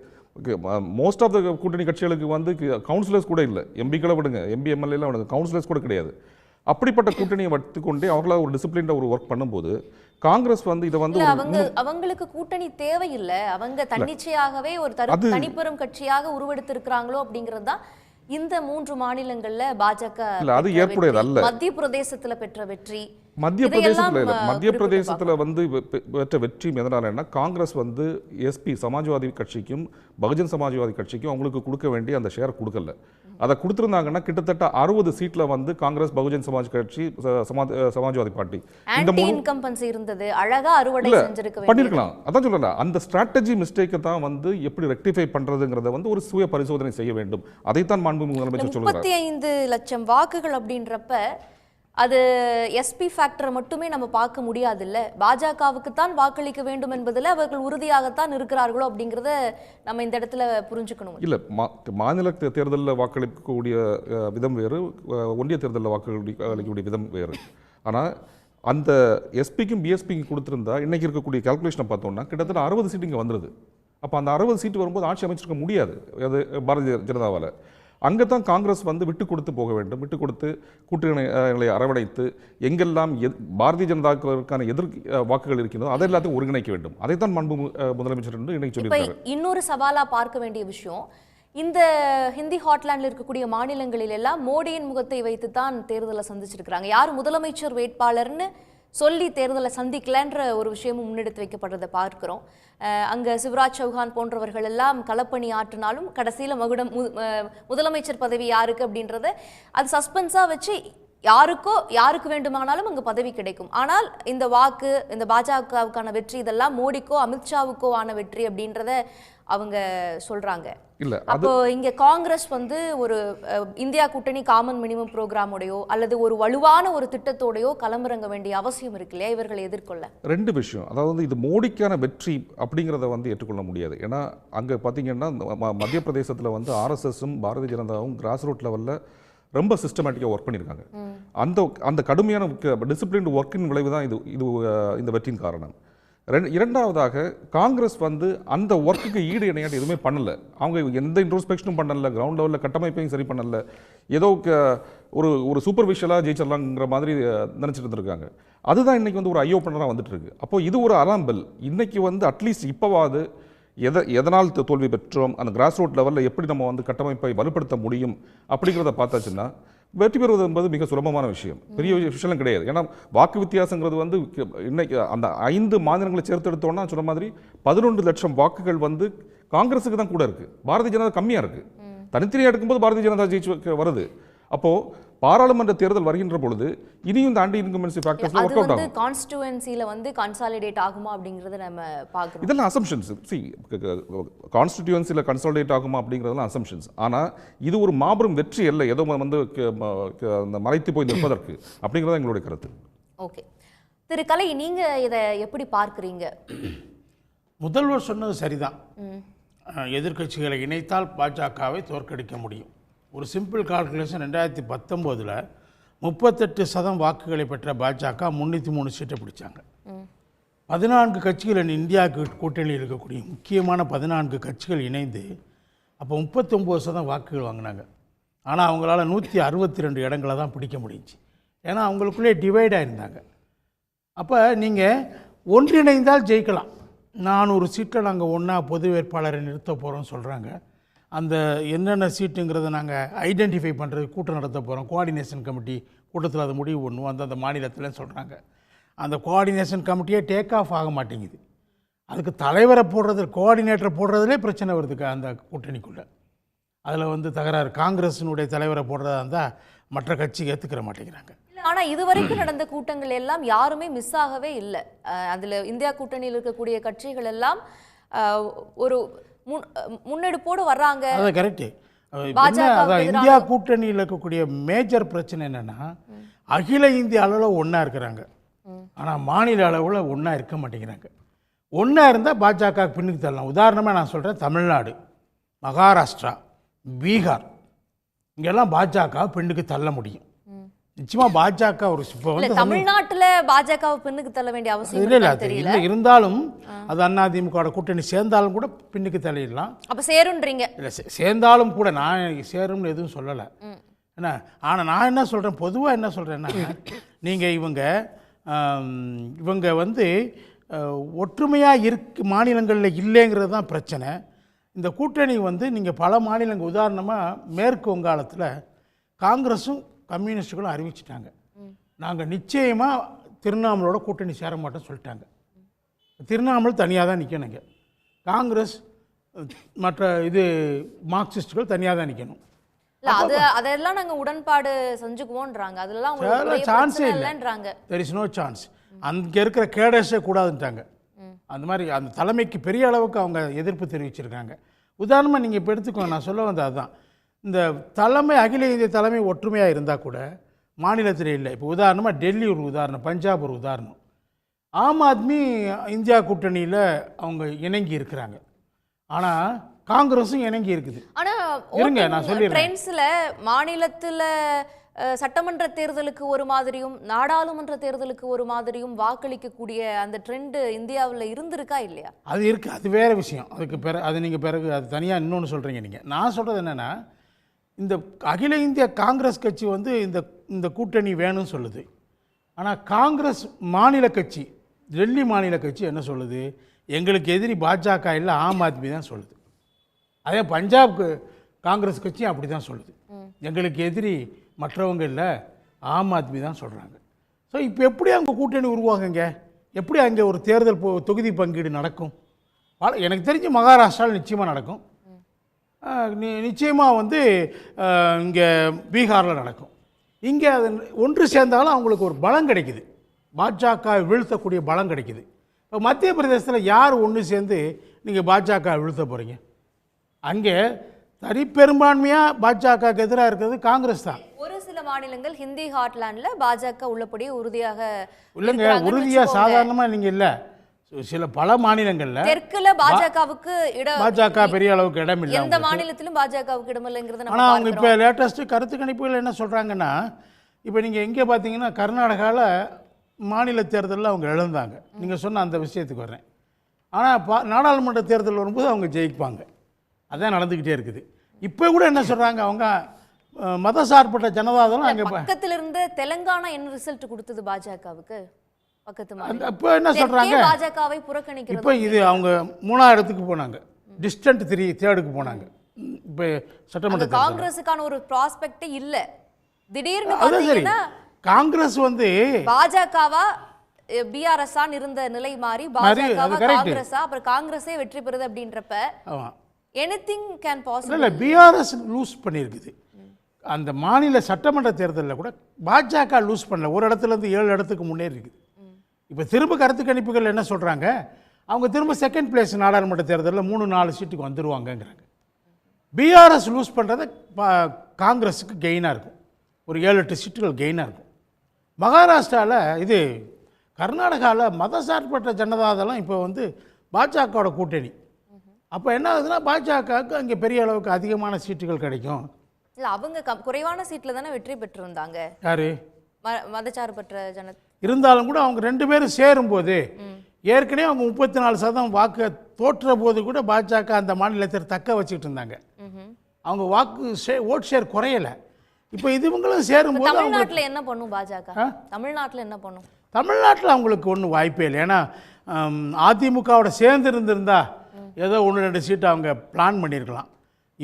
மோஸ்ட் ஆஃப் த கூட்டணி கட்சிகளுக்கு வந்து கவுன்சிலர்ஸ் கூட இல்லை, எம்பிக்களை விடுங்க, எம்பி எம்எல்ஏலாம் விடுங்க, கவுன்சிலர்ஸ் கூட கிடையாது. அப்படிப்பட்ட கூட்டணியை வைத்துக்கொண்டே அவர்களால் ஒரு டிசிப்ளின்ட ஒரு ஒர்க் பண்ணும்போது காங்கிரஸ் வந்து இதை வந்து அவங்களுக்கு கூட்டணி தேவையில்லை, அவங்க தன்னிச்சையாகவே ஒரு தனிப்பெரும் கட்சியாக உருவெடுத்திருக்கிறாங்களோ அப்படிங்கிறது தான் இந்த 3 மாநிலங்கள்ல பாஜக அது ஏற்புடையது அல்ல. மத்திய பிரதேசத்துல பெற்ற வெற்றி, மத்திய பிரதேசத்தில் இல்லை, மத்திய குறிப்பிட்டு பிரதேசத்தில் வந்து பெற்ற வெற்றி எதனாலன்னா காங்கிரஸ் வந்து எஸ்பி சமாஜ்வாதி கட்சிக்கும் பகுஜன் சமாஜ்வாதி கட்சிக்கும் அவங்களுக்கு கொடுக்க வேண்டிய அந்த ஷேர் கொடுக்கல. அதை கொடுத்துருந்தாங்கன்னா கிட்டத்தட்ட 60 சீட்ல வந்து காங்கிரஸ், பகுஜன் சமாஜ் கட்சி, சமாஜ்வாதி பார்ட்டி இந்த ஆன்டி இன்கம்பன்சி இருந்தது, அழகா அறுவடை செஞ்சிருக்க பண்ணிருக்கலாம். அதான் சொல்லல, அந்த ஸ்ட்ராட்டஜி மிஸ்டேக்கை தான் வந்து எப்படி ரெக்டிஃபை பண்றதுங்கிறத வந்து ஒரு சுய பரிசோதனை செய்ய வேண்டும். அதைத்தான் மாண்புமிகு முதலமைச்சர் சொல்லுகிறார். 35 லட்சம் வாக்குகள் அப்படின்றப்ப அது எஸ்பி ஃபேக்டரை மட்டுமே நம்ம பார்க்க முடியாது இல்ல. பாஜகவுக்கு தான் வாக்களிக்க வேண்டும் என்பதில் அவர்கள் உறுதியாகத்தான் இருக்கிறார்களோ அப்படிங்கிறத நம்ம இந்த இடத்துல புரிஞ்சுக்கணும். இல்ல, மாநில தேர்தலில் வாக்களிக்கக்கூடிய விதம் வேறு, ஒன்றிய தேர்தலில் வாக்களிக்கக்கூடிய விதம் வேறு. ஆனால் அந்த எஸ்பிக்கும் பிஎஸ்பிக்கும் கொடுத்துருந்தா இன்னைக்கு இருக்கக்கூடிய கால்குலேஷனை பார்த்தோம்னா கிட்டத்தட்ட 60 சீட்டு இங்கே வந்துடுது. அப்போ அந்த 60 சீட்டு வரும்போது ஆட்சி அமைச்சிருக்க முடியாது அது பாரதிய ஜனதாவால். அங்கே தான் காங்கிரஸ் வந்து விட்டு கொடுத்து போக வேண்டும். விட்டு கொடுத்து கூட்டணிகளை அரவணைத்து எங்கெல்லாம் பாரதிய ஜனதாவுக்கான எதிர் வாக்குகள் இருக்கின்றதோ அதை எல்லாத்தையும் ஒருங்கிணைக்க வேண்டும். அதைத்தான் மாண்பு முதலமைச்சர் என்று இன்னைக்கு சொல்லியிருக்காரு. இன்னொரு சவாலா பார்க்க வேண்டிய விஷயம், இந்த ஹிந்தி ஹாட்லேண்டில் இருக்கக்கூடிய மாநிலங்களில் எல்லாம் மோடியின் முகத்தை வைத்து தான் தேர்தலை சந்திச்சிருக்கிறாங்க. யார் முதலமைச்சர் வேட்பாளர்னு சொல்லி தேர்தலை சந்திக்கலன்ற ஒரு விஷயமும் முன்னெடுத்து வைக்கப்படுறதை பார்க்கிறோம். அங்கே சிவராஜ் சௌஹான் போன்றவர்கள் எல்லாம் களப்பணி ஆற்றினாலும் கடைசியில் முதலமைச்சர் பதவி யாருக்கு அப்படின்றத அது சஸ்பென்ஸாக வச்சு யாருக்கு வேண்டுமானாலும் அங்கே பதவி கிடைக்கும். ஆனால் இந்த வாக்கு, இந்த பாஜகவுக்கான வெற்றி இதெல்லாம் மோடிக்கோ அமித்ஷாவுக்கோ ஆன வெற்றி அப்படின்றத அவங்க சொல்றாங்க. இல்ல, அப்போ இங்க காங்கிரஸ் வந்து ஒரு இந்தியா கூட்டணி காமன் மினிமம் ப்ரோக்ராமோடையோ அல்லது ஒரு வலுவான ஒரு திட்டத்தோடையோ களமிறங்க வேண்டிய அவசியம் இருக்கு இல்லையா இவர்களை எதிர்கொள்ள? ரெண்டு விஷயம். அதாவது இது மோடிக்கான வெற்றி அப்படிங்கிறத வந்து ஏற்றுக்கொள்ள முடியாது. ஏன்னா அங்கே பார்த்தீங்கன்னா மத்திய பிரதேசத்தில் வந்து ஆர்எஸ்எஸும் பாரதிய ஜனதாவும் கிராஸ் ரூட் லெவலில் ரொம்ப சிஸ்டமேட்டிக்காக ஒர்க் பண்ணியிருக்காங்க. அந்த கடுமையான டிசிப்ளின் ஒர்க்கின் விளைவு தான் இந்த வெற்றியின் காரணம். இரண்டாவதாக காங்கிரஸ் வந்து அந்த ஒர்க்குக்கு ஈடு இணையாட்டு எதுவுமே பண்ணலை. அவங்க எந்த இன்ட்ரோஸ்பெக்ஷனும் பண்ணல, கிரவுண்ட் லெவலில் கட்டமைப்பையும் சரி பண்ணல, ஏதோ ஒரு சூப்பர்ஃபிஷியலாக ஜெயிச்சிடலாங்கிற மாதிரி நினச்சிட்டு இருந்திருக்காங்க. அதுதான் இன்னைக்கு வந்து ஒரு ஐ ஓப்பனராக வந்துட்டு இருக்கு. அப்போ இது ஒரு அலாம் பெல். இன்னைக்கு வந்து அட்லீஸ்ட் இப்போவாது எதனால் தோல்வி பெற்றோம், அந்த கிராஸ் ரூட் லெவலில் எப்படி நம்ம வந்து கட்டமைப்பை வலுப்படுத்த முடியும் அப்படிங்கிறத பார்த்தாச்சுன்னா வெற்றி பெறுவது என்பது மிக சுலபமான விஷயம், பெரிய விஷயம் கிடையாது. ஏன்னா வாக்கு வித்தியாசங்கிறது வந்து இன்னைக்கு அந்த 5 மாநிலங்களை சேர்த்து எடுத்தோம்னா சொன்ன மாதிரி 11 லட்சம் வாக்குகள் வந்து காங்கிரஸுக்கு தான் கூட இருக்கு, பாரதிய ஜனதா கம்மியா இருக்கு. தனித்தனியாக எடுக்கும்போது பாரதிய ஜனதா ஜெயிச்சு வருது. அப்போ பாராளுமன்ற தேர்தல் வருகின்ற பொழுது இனியும் இந்த ஆன்டி இன்கம்பன்சி ஃபேக்டர்ஸ்ல வொர்க் அவுட் ஆகும். கான்ஸ்டிட்யூயன்சில வந்து கன்சாலிடேட் ஆகுமா அப்படிங்கறத நம்ம பார்க்கணும். இதெல்லாம் அசம்ப்ஷன்ஸ். கான்ஸ்டிட்யூயன்சில கன்சாலிடேட் ஆகுமா அப்படிங்கிறதெல்லாம் அசம்ப்ஷன்ஸ். ஆனா இது ஒரு மாபெரும் வெற்றி அல்ல, ஏதோ வந்து மறைத்து போய் நிற்பதற்கு அப்படிங்கிறத எங்களுடைய கருத்து. ஓகே திரு கலை, நீங்க இதை எப்படி பார்க்குறீங்க? முதல்வர் சொன்னது சரிதான். எதிர்க்கட்சிகளை இணைத்தால் பாஜகவை தோற்கடிக்க முடியும். ஒரு சிம்பிள் கால்குலேஷன், 2019 38% வாக்குகளை பெற்ற பாஜக 303 சீட்டை பிடிச்சாங்க. 14 கட்சிகள் இந்தியா கூட்டணியில் இருக்கக்கூடிய முக்கியமான 14 கட்சிகள் இணைந்து அப்போ 39% வாக்குகள் வாங்கினாங்க. ஆனால் அவங்களால 162 இடங்களை தான் பிடிக்க முடிஞ்சிச்சு. ஏன்னா அவங்களுக்குள்ளே டிவைடாக இருந்தாங்க. அப்போ நீங்கள் ஒன்றிணைந்தால் ஜெயிக்கலாம். 400 சீட்டில் நாங்கள் ஒன்றா பொது வேட்பாளரை நிறுத்த போகிறோம்னு சொல்கிறாங்க. அந்த என்னென்ன சீட்டுங்கிறத நாங்கள் ஐடென்டிஃபை பண்ணுறது கூட்டம் நடத்த போகிறோம், கோஆர்டினேஷன் கமிட்டி கூட்டத்தில் அதை முடிவு பண்ணுவோம் அந்தந்த மாநிலத்தில் சொல்கிறாங்க. அந்த கோஆர்டினேஷன் கமிட்டியே டேக் ஆஃப் ஆக மாட்டேங்குது. அதுக்கு தலைவரை போடுறது, கோஆர்டினேட்டரை போடுறதுலே பிரச்சனை வருதுக்கு அந்த கூட்டணிக்குள்ளே. அதில் வந்து தகராறு. காங்கிரஸினுடைய தலைவரை போடுறதா இருந்தால் மற்ற கட்சி ஏற்றுக்கிற மாட்டேங்கிறாங்க. ஆனால் இதுவரைக்கும் நடந்த கூட்டங்கள் எல்லாம் யாருமே மிஸ் ஆகவே இல்லை. அதில் இந்தியா கூட்டணியில் இருக்கக்கூடிய கட்சிகள் எல்லாம் ஒரு முன்னெடுப்போடு வர்றாங்க. அது கரெக்டு. அதான் இந்தியா கூட்டணியில் இருக்கக்கூடிய மேஜர் பிரச்சனை என்னென்னா அகில இந்திய அளவில் ஒன்றா இருக்கிறாங்க, ஆனால் மாநில அளவில் ஒன்றா இருக்க மாட்டேங்கிறாங்க. ஒன்றா இருந்தால் பாஜக பின்னுக்கு தள்ளலாம். உதாரணமாக நான் சொல்கிறேன், தமிழ்நாடு, மகாராஷ்டிரா, பீகார் இங்கெல்லாம் பாஜக பின்னுக்கு தள்ள முடியும். நிச்சயமாக பாஜக ஒரு தமிழ்நாட்டில் பாஜக பின்னுக்கு தள்ள வேண்டிய அவசியம் இல்லை. இருந்தாலும் அது அதிமுக கூட்டணி சேர்ந்தாலும் கூட பின்னுக்கு தள்ளிடலாம். அப்போ சேருன்றீங்க? இல்லை, சேர்ந்தாலும் கூட நான் சேரும்னு எதுவும் சொல்லலை. என்ன, ஆனால் நான் என்ன சொல்கிறேன், பொதுவாக என்ன சொல்கிறேன்னா, நீங்கள் இவங்க வந்து ஒற்றுமையாக மாநிலங்களில் இல்லைங்கிறது தான் பிரச்சனை. இந்த கூட்டணி வந்து நீங்கள் பல மாநிலங்கள், உதாரணமாக மேற்கு வங்காளத்தில் காங்கிரஸும் கம்யூனிஸ்டுகளும் அறிவிச்சிட்டாங்க, நாங்கள் நிச்சயமாக திரிணாமுலோட கூட்டணி சேர மாட்டேன்னு சொல்லிட்டாங்க. திரிணாமுல் தனியாக தான் நிற்கணுங்க. காங்கிரஸ் மற்ற இது மார்க்சிஸ்டுகள் தனியாக தான் நிற்கணும். அதெல்லாம் நாங்க உடன்பாடு செஞ்சுக்குவோன்றாங்க. அதெல்லாம் சான்ஸே இல்லைன்றாங்க. There is no chance. அங்கே இருக்கிற கேடர்ஸே கூடாதுன்ட்டாங்க. அந்த மாதிரி அந்த தலைமைக்கு பெரிய அளவுக்கு அவங்க எதிர்ப்பு தெரிவிச்சிருக்காங்க. உதாரணமாக நீங்கள் இப்போ எடுத்துக்கோங்க, நான் சொல்ல வந்தது அதுதான். இந்த தலைமை அகில இந்திய தலைமை ஒற்றுமையாக இருந்தால் கூட மாநிலத்தில் இல்லை. இப்போ உதாரணமாக டெல்லி ஒரு உதாரணம், பஞ்சாப் ஒரு உதாரணம். ஆம் ஆத்மி இந்தியா கூட்டணியில் அவங்க இணங்கி இருக்கிறாங்க. ஆனால் காங்கிரஸும் இணங்கி இருக்குது. இருங்க நான் சொல்லிடுறேன். மாநிலத்தில் சட்டமன்ற தேர்தலுக்கு ஒரு மாதிரியும் நாடாளுமன்ற தேர்தலுக்கு ஒரு மாதிரியும் வாக்களிக்கக்கூடிய அந்த ட்ரெண்ட் இந்தியாவில் இருந்திருக்கா இல்லையா? அது இருக்குது, அது வேறு விஷயம். அதுக்கு பிறகு அது நீங்கள் பிறகு அது தனியாக இன்னொன்று சொல்கிறீங்க நீங்கள். நான் சொல்கிறது என்னென்னா, இந்த அகில இந்திய காங்கிரஸ் கட்சி வந்து இந்த கூட்டணி வேணும்னு சொல்லுது. ஆனால் காங்கிரஸ் மாநில கட்சி, டெல்லி மாநில கட்சி என்ன சொல்லுது? எங்களுக்கு எதிரி பாஜக இல்லை, ஆம் ஆத்மி தான் சொல்லுது. அதே பஞ்சாப் காங்கிரஸ் கட்சியும் அப்படி தான் சொல்லுது, எங்களுக்கு எதிரி மற்றவங்க இல்லை, ஆம் ஆத்மி தான் சொல்கிறாங்க. ஸோ இப்போ எப்படி அங்கே கூட்டணி உருவாகுங்க? எப்படி அங்கே ஒரு தேர்தல் தொகுதி பங்கீடு நடக்கும்? எனக்கு தெரிஞ்சு மகாராஷ்டிராவில் நிச்சயமாக நடக்கும். நிச்சயமாக வந்து இங்கே பீகாரில் நடக்கும். இங்கே அது ஒன்று சேர்ந்தாலும் அவங்களுக்கு ஒரு பலம் கிடைக்குது, பாஜக வீழ்த்தக்கூடிய பலம் கிடைக்குது. இப்போ மத்திய பிரதேசத்தில் யார் ஒன்று சேர்ந்து நீங்கள் பாஜக வீழ்த்த போகிறீங்க? அங்கே தனி பெரும்பான்மையாக பாஜகவுக்கு எதிராக இருக்கிறது காங்கிரஸ் தான். ஒரு சில மாநிலங்கள் ஹிந்தி ஹார்ட்லேண்டில் பாஜக உள்ளபடியே உறுதியாக இல்லைங்க, உறுதியாக சாதாரணமாக நீங்கள் இல்லை. சில பல மாநிலங்கள்ல தெற்குல பாஜகவுக்கு பாஜக பெரிய அளவுக்கு இடம் இல்லை. எந்த மாநிலத்திலும் பாஜகவுக்கு இடம் இல்லைங்கிறது. ஆனால் அவங்க இப்போ லேட்டஸ்ட் கருத்து கணிப்புகள் என்ன சொல்கிறாங்கன்னா, இப்போ நீங்கள் எங்கே பார்த்தீங்கன்னா கர்நாடகாவில் மாநில தேர்தலில் அவங்க இழந்தாங்க. நீங்கள் சொன்ன அந்த விஷயத்துக்கு வர்றேன். ஆனால் நாடாளுமன்ற தேர்தல் வரும்போது அவங்க ஜெயிப்பாங்க. அதான் நடந்துக்கிட்டே இருக்குது. இப்போ கூட என்ன சொல்கிறாங்க, அவங்க மதசார்பற்ற ஜனதாதளம் அங்கே பக்கத்தில் இருந்து தெலுங்கானா என்ன ரிசல்ட் கொடுத்தது பாஜகவுக்கு? இப்போ என்ன சொல்கிறாங்க, பாஜகவை புறக்கணிக்கிறது. இப்போ இது அவங்க 3ஆவது இடத்துக்கு போனாங்க, டிஸ்டன்ட் 3rd போனாங்க. இப்போ சட்டமன்ற காங்கிரஸுக்கான ஒரு ப்ராஸ்பெக்ட் இல்ல. திடீர்னு பாத்தீங்கன்னா காங்கிரஸ் வந்து பாஜகவா பிஆர்எஸ் இருந்த நிலை மாறி பாஜகவா காங்கிரஸா, அப்புறம் காங்கிரஸே வெற்றி பெறுது அப்படின்றப்ப எனிதிங் கேன் பாசிபிள். இல்ல, பிஆர்எஸ் லூஸ் பண்ணியிருக்குது. அந்த மாநில சட்டமன்ற தேர்தலில் கூட பாஜக லூஸ் பண்ணல, ஒரு இடத்துல இருந்து 7 இடத்துக்கு முன்னேறி இருக்குது. இப்போ திரும்ப கருத்து கணிப்புகள் என்ன சொல்கிறாங்க, அவங்க திரும்ப 2nd பிளேஸ் நாடாளுமன்ற தேர்தலில் 3-4 சீட்டுக்கு வந்துடுவாங்கங்கிறாங்க. பிஆர்எஸ் லூஸ் பண்ணுறது காங்கிரஸுக்கு கெயினாக இருக்கும், ஒரு 7-8 சீட்டுகள் கெயினாக இருக்கும். மகாராஷ்டிராவில் இது கர்நாடகாவில் மதசார்பற்ற ஜனதாதளம் இப்போ வந்து பாஜகவோட கூட்டணி. அப்போ என்ன ஆகுதுன்னா பாஜகவுக்கு அங்கே பெரிய அளவுக்கு அதிகமான சீட்டுகள் கிடைக்கும். இல்லை, அவங்க குறைவான சீட்டில் தானே வெற்றி பெற்றிருந்தாங்க. யாரு? மதச்சார்பற்ற இருந்தாலும் கூட அவங்க 2 பேரும் சேரும்போது ஏற்கனவே அவங்க 34% வாக்கு தோற்ற போது கூட பாஜக அந்த மாநிலத்தில் தக்க வச்சுக்கிட்டு இருந்தாங்க. அவங்க ஓட் ஷேர் குறையலை. இப்போ இதுவங்களும் சேரும்போது தமிழ்நாட்டில் என்ன பண்ணும் பாஜக? தமிழ்நாட்டில் என்ன பண்ணும்? தமிழ்நாட்டில் அவங்களுக்கு ஒன்றும் வாய்ப்பே இல்லை. ஏன்னா அதிமுகவோட சேர்ந்து இருந்திருந்தா ஏதோ 1-2 சீட்டு அவங்க பிளான் பண்ணியிருக்கலாம்.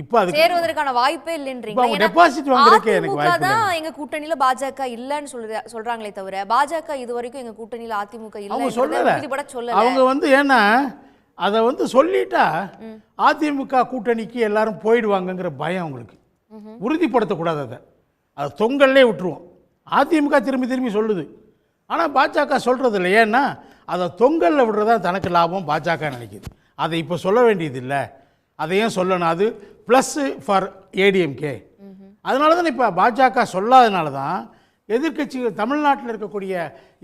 இப்போ அது சேருவதற்கான வாய்ப்பே இல்லைன்றீங்க. டெபாசிட் வாங்குறதுக்கே எனக்கு வாய்ப்பு இல்லை. எங்க கூட்டணியில பாஜக இல்லன்னு சொல்றாங்களே தவிர பாஜக இது வரைக்கும் எங்க கூட்டணியில அதிமுக இல்ல அவங்க சொல்லல. அவங்க வந்து ஏன்னா அதை வந்து சொல்லிட்டா அதிமுக கூட்டணிக்கு எல்லாரும் போயிடுவாங்கங்கிற பயம் அவங்களுக்கு. உறுதிப்படுத்தக்கூடாது, அதை தொங்கல்லே விட்டுருவோம். அதிமுக திரும்பி சொல்லுது, ஆனால் பாஜக சொல்றது இல்லை. ஏன்னா அதை தொங்கல்ல விடுறதா தனக்கு லாபம் பாஜக நினைக்குது. அதை இப்போ சொல்ல வேண்டியது இல்லை, அதை ஏன் சொல்லணும்? அது ப்ளஸ் ஃபார் ஏடிஎம்கே. அதனால தான் இப்போ பாஜக சொல்லாதனால தான் எதிர்கட்சிகள், தமிழ்நாட்டில் இருக்கக்கூடிய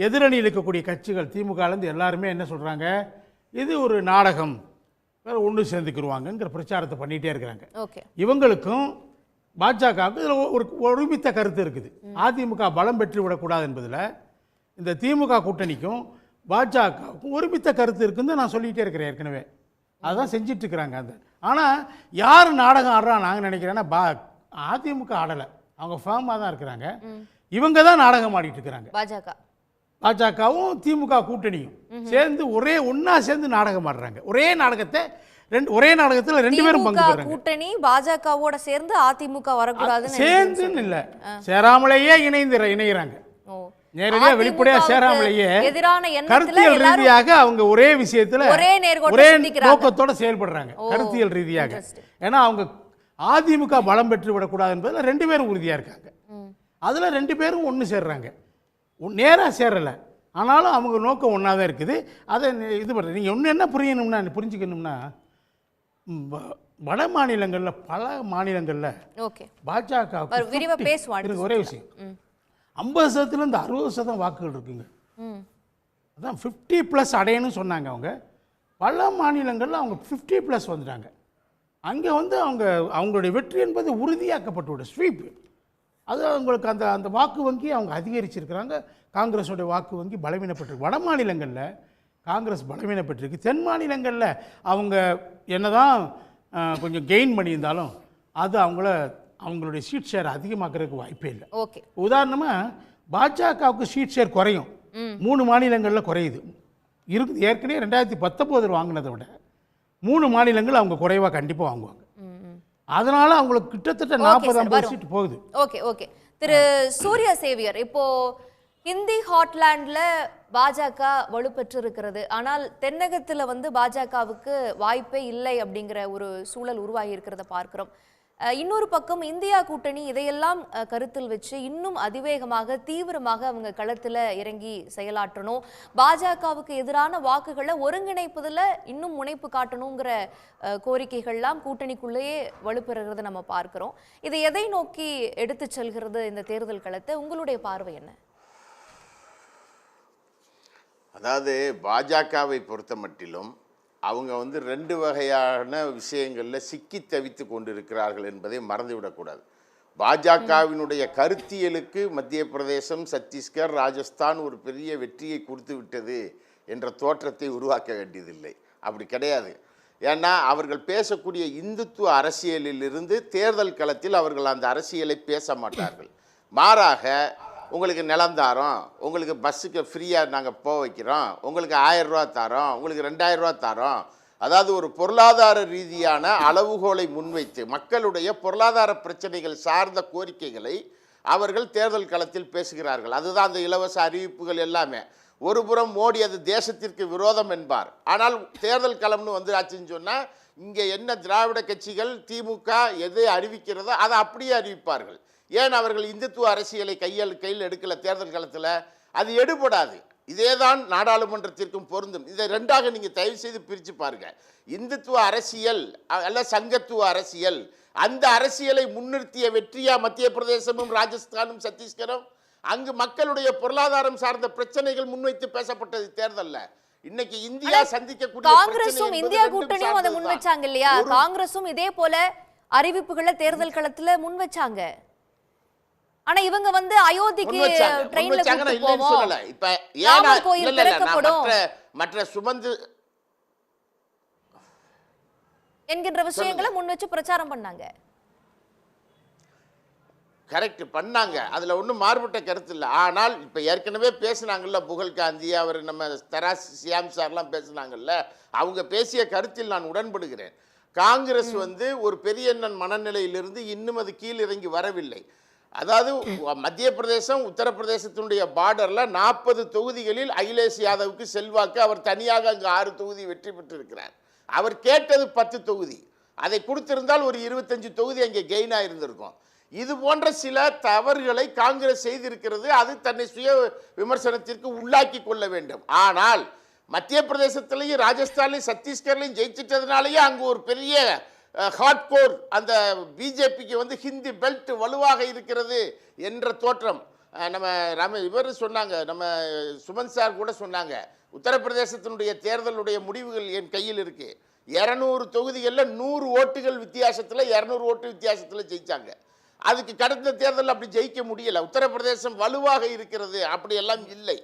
எதிரணியில் இருக்கக்கூடிய கட்சிகள் திமுகலேருந்து எல்லாருமே என்ன சொல்கிறாங்க, இது ஒரு நாடகம், ஒன்று சேர்ந்துக்கிடுவாங்கங்கிற பிரச்சாரத்தை பண்ணிகிட்டே இருக்கிறாங்க. இவங்களுக்கும் பாஜகவுக்கு இதில் ஒரு ஒருமித்த கருத்து இருக்குது. அதிமுக பலம் பெற்று விடக்கூடாது என்பதில் இந்த திமுக கூட்டணிக்கும் பாஜகவுக்கும் ஒருமித்த கருத்து இருக்குன்னு நான் சொல்லிகிட்டே இருக்கிறேன் ஏற்கனவே. அதுதான் செஞ்சிட்ருக்குறாங்க. அந்த ஆனால் யார் நாடகம் ஆடுறா நாங்கள் நினைக்கிறேன்னா அதிமுக ஆடலை, அவங்க ஃபார்மாக தான் இருக்கிறாங்க. இவங்க தான் நாடகம் ஆடிட்டு இருக்கிறாங்க. பாஜகவும் திமுக கூட்டணியும் சேர்ந்து ஒன்றா சேர்ந்து நாடகம் ஆடுறாங்க. ஒரே நாடகத்தில் 2 பேரும் பங்கு பெறாங்க. கூட்டணி பாஜகவோட சேர்ந்து அதிமுக வரக்கூடாதுன்னு சேர்ந்துன்னு இல்லை, சேராமலேயே இணைகிறாங்க. நேரடியா வெளிப்படையா சேராமலேயே எதிரான எண்ணத்துல கருத்தியல் எல்லாரும் ரீதியாக அவங்க ஒரே விஷயத்துல ஒரே நேர்கோட்டில் ஒரே சிந்திக்கிறாங்க. நோக்கத்தோட செயல்படுறாங்க கருத்தியல் ரீதியாக. ஏன்னா அவங்க அதிமுக பலம் பெற்று விடக்கூடாது என்பதில் 2 பேரும் உறுதியா இருக்காங்க. அதுல 2 பேரும் ஒன்று சேர்றாங்க, நேரா சேரல, ஆனாலும் அவங்க நோக்கம் ஒன்றா தான் இருக்குது. அதை இது பண்ணுறது நீங்கள் இன்னும் என்ன புரிஞ்சுக்கணும்னா வட மாநிலங்களில் பல மாநிலங்களில் ஓகே பாஜக விரிவா பேசுவாங்க. ஒரே விஷயம் 50%லேருந்து 60% வாக்குகள் இருக்குங்க. அதான் 50+ அடையணும்னு சொன்னாங்க அவங்க. பல மாநிலங்களில் அவங்க 50+ வந்துட்டாங்க. அங்கே வந்து அவங்களுடைய வெற்றி என்பது உறுதியாக்கப்பட்டு விட ஸ்வீப். அது அவங்களுக்கு அந்த வாக்கு வங்கி அவங்க அதிகரிச்சிருக்கிறாங்க. காங்கிரஸோடைய வாக்கு வங்கி பலவீனப்பட்டிருக்கு. வட மாநிலங்களில் காங்கிரஸ் பலவீனப்பட்டிருக்கு. தென் மாநிலங்களில் அவங்க என்னதான் கொஞ்சம் கெயின் பண்ணியிருந்தாலும் அது அவங்களுடைய சீட் ஷேர் அதிகமாக்குறதுக்கு வாய்ப்பே இல்லை. ஓகே உதாரணமாக பாஜகவுக்கு சீட் ஷேர் குறையும், 3 மாநிலங்களில் குறையுது இருக்குது. ஏற்கனவே 2019 வாங்கினதை விட 3 மாநிலங்கள் அவங்க குறைவாக கண்டிப்பாக வாங்குவாங்க. அதனால அவங்களுக்கு கிட்டத்தட்ட 40-50 சீட் போகுது. ஓகே ஓகே திரு சூர்யா சேவியர், இப்போ ஹிந்தி ஹாட்லாண்ட்ல பாஜக வலுப்பெற்று இருக்கிறது, ஆனால் தென்னகத்துல வந்து பாஜகவுக்கு வாய்ப்பே இல்லை அப்படிங்கிற ஒரு சூழல் உருவாகி இருக்கிறத பார்க்கிறோம். இன்னொரு பக்கம் இந்தியா கூட்டணி இதையெல்லாம் கருத்தில் வச்சு இன்னும் அதிவேகமாக தீவிரமாக அவங்க களத்தில் இறங்கி செயலாற்றணும், பாஜகவுக்கு எதிரான வாக்குகளை ஒருங்கிணைப்பதில் இன்னும் முனைப்பு காட்டணுங்கிற கோரிக்கைகள்லாம் கூட்டணிக்குள்ளேயே வலுப்பெறுகிறத நம்ம பார்க்கிறோம். இதை எதை நோக்கி எடுத்து செல்கிறது இந்த தேர்தல் களத்தை? உங்களுடைய பார்வை என்ன? அதாவது பாஜகவை பொறுத்த மட்டிலும் அவங்க வந்து 2 வகையான விஷயங்களில் சிக்கி தவித்து கொண்டிருக்கிறார்கள் என்பதை மறந்துவிடக்கூடாது. பாஜகவினுடைய கருத்தியலுக்கு மத்திய பிரதேசம், சத்தீஸ்கர், ராஜஸ்தான் ஒரு பெரிய வெற்றியை கொடுத்து விட்டது என்ற தோற்றத்தை உருவாக்க வேண்டியதில்லை. அப்படி கிடையாது. ஏன்னா அவர்கள் பேசக்கூடிய இந்துத்துவ அரசியலிலிருந்து தேர்தல் களத்தில் அவர்கள் அந்த அரசியலை பேச மாட்டார்கள். மாறாக உங்களுக்கு நிலம் தாரோம், உங்களுக்கு பஸ்ஸுக்கு ஃப்ரீயாக நாங்கள் போக வைக்கிறோம், உங்களுக்கு 1000 ரூபா தரோம், உங்களுக்கு 2000 ரூபா தரோம், அதாவது ஒரு பொருளாதார ரீதியான அளவுகோலை முன்வைத்து மக்களுடைய பொருளாதார பிரச்சனைகள் சார்ந்த கோரிக்கைகளை அவர்கள் தேர்தல் களத்தில் பேசுகிறார்கள். அதுதான் அந்த இலவச அறிவிப்புகள் எல்லாமே. ஒரு புறம் மோடி அது தேசத்திற்கு விரோதம் என்பார், ஆனால் தேர்தல் களம்னு வந்து ஆச்சுன்னு சொன்னால் இங்கே என்ன திராவிட கட்சிகள் திமுக எது அறிவிக்கிறதோ அதை அப்படியே அறிவிப்பார்கள். ஏன் அவர்கள் இந்துத்துவ அரசியலை கையில் எடுக்கல தேர்தல் களத்தில்? அது எடுபடாது. இதே தான் நாடாளுமன்றத்திற்கும் பொருந்தும். இதை 2ஆக நீங்கள் தயவு செய்து பிரித்து பாருங்க. இந்துத்துவ அரசியல் அல்ல சங்கத்துவ அரசியல், அந்த அரசியலை முன்னிறுத்திய வெற்றியா மத்திய பிரதேசமும் ராஜஸ்தானும் சத்தீஸ்கரும்? அங்கு மக்களுடைய பொருளாதாரம் சார்ந்த பிரச்சனைகள் முன்வைத்து பேசப்பட்டது தேர்தல்ல. இன்னைக்கு இந்தியா சந்திக்கக்கூடிய காங்கிரசும் இந்தியா கூட்டணியும் அதை முன் வச்சாங்க இல்லையா? காங்கிரசும் இதே போல அறிவிப்புகளை தேர்தல் களத்துல முன் வச்சாங்க. ஆனா இவங்க வந்து அயோத்திக்கு ட்ரெயின்ல கூட்டி போவோம், இப்ப ராமர் கோயில் திறக்கப்படும் மற்ற சுமந்து என்கின்ற விஷயங்களை முன் வச்சு பிரச்சாரம் பண்ணாங்க. கரெக்ட் பண்ணாங்க, அதுல ஒன்றும் மாறுபட்ட கருத்து இல்லை. ஆனால் இப்ப ஏற்கனவே பேசினாங்கல்ல புகழ் காந்தி, அவர் நம்ம தராஸ் சியாம் சார்லாம் பேசினாங்கல்ல, அவங்க பேசிய கருத்தில் நான் உடன்படுகிறேன். காங்கிரஸ் வந்து ஒரு பெரிய எண்ணன் மனநிலையிலிருந்து இன்னும் அது கீழ் இறங்கி வரவில்லை. அதாவது மத்திய பிரதேசம் உத்தரப்பிரதேசத்தினுடைய பார்டர்ல 40 தொகுதிகளில் அகிலேஷ் யாதவுக்கு செல்வாக்கு. அவர் தனியாக அங்கு 6 தொகுதி வெற்றி பெற்றிருக்கிறார். அவர் கேட்டது 10 தொகுதி, அதை கொடுத்திருந்தால் ஒரு 25 தொகுதி அங்கே கெயின் ஆயிருந்திருக்கும். இது போன்ற சில தவறுகளை காங்கிரஸ் செய்திருக்கிறது. அது தன்னை சுய விமர்சனத்திற்கு உள்ளாக்கி கொள்ள வேண்டும். ஆனால் மத்திய பிரதேசத்திலையும் ராஜஸ்தான்லையும் சத்தீஸ்கர்லையும் ஜெயிச்சிட்டதுனாலேயே அங்கு ஒரு பெரிய ஹார்ட்கோர் அந்த பிஜேபிக்கு வந்து ஹிந்தி பெல்ட் வலுவாக இருக்கிறது என்ற தோற்றம் நம்ம இவர் சொன்னாங்க, நம்ம சுமன் சார் கூட சொன்னாங்க. உத்தரப்பிரதேசத்தினுடைய தேர்தலுடைய முடிவுகள் என் கையில் இருக்கு. 200 தொகுதிகளில் 100 ஓட்டுகள் வித்தியாசத்தில் 200 ஓட்டு வித்தியாசத்தில் ஜெயிச்சாங்க. அதுக்கு கடந்த தேர்தல் அப்படி ஜெயிக்க முடியல. உத்தரப்பிரதேசம் வலுவாக இருக்கிறது அப்படியெல்லாம் இல்லை.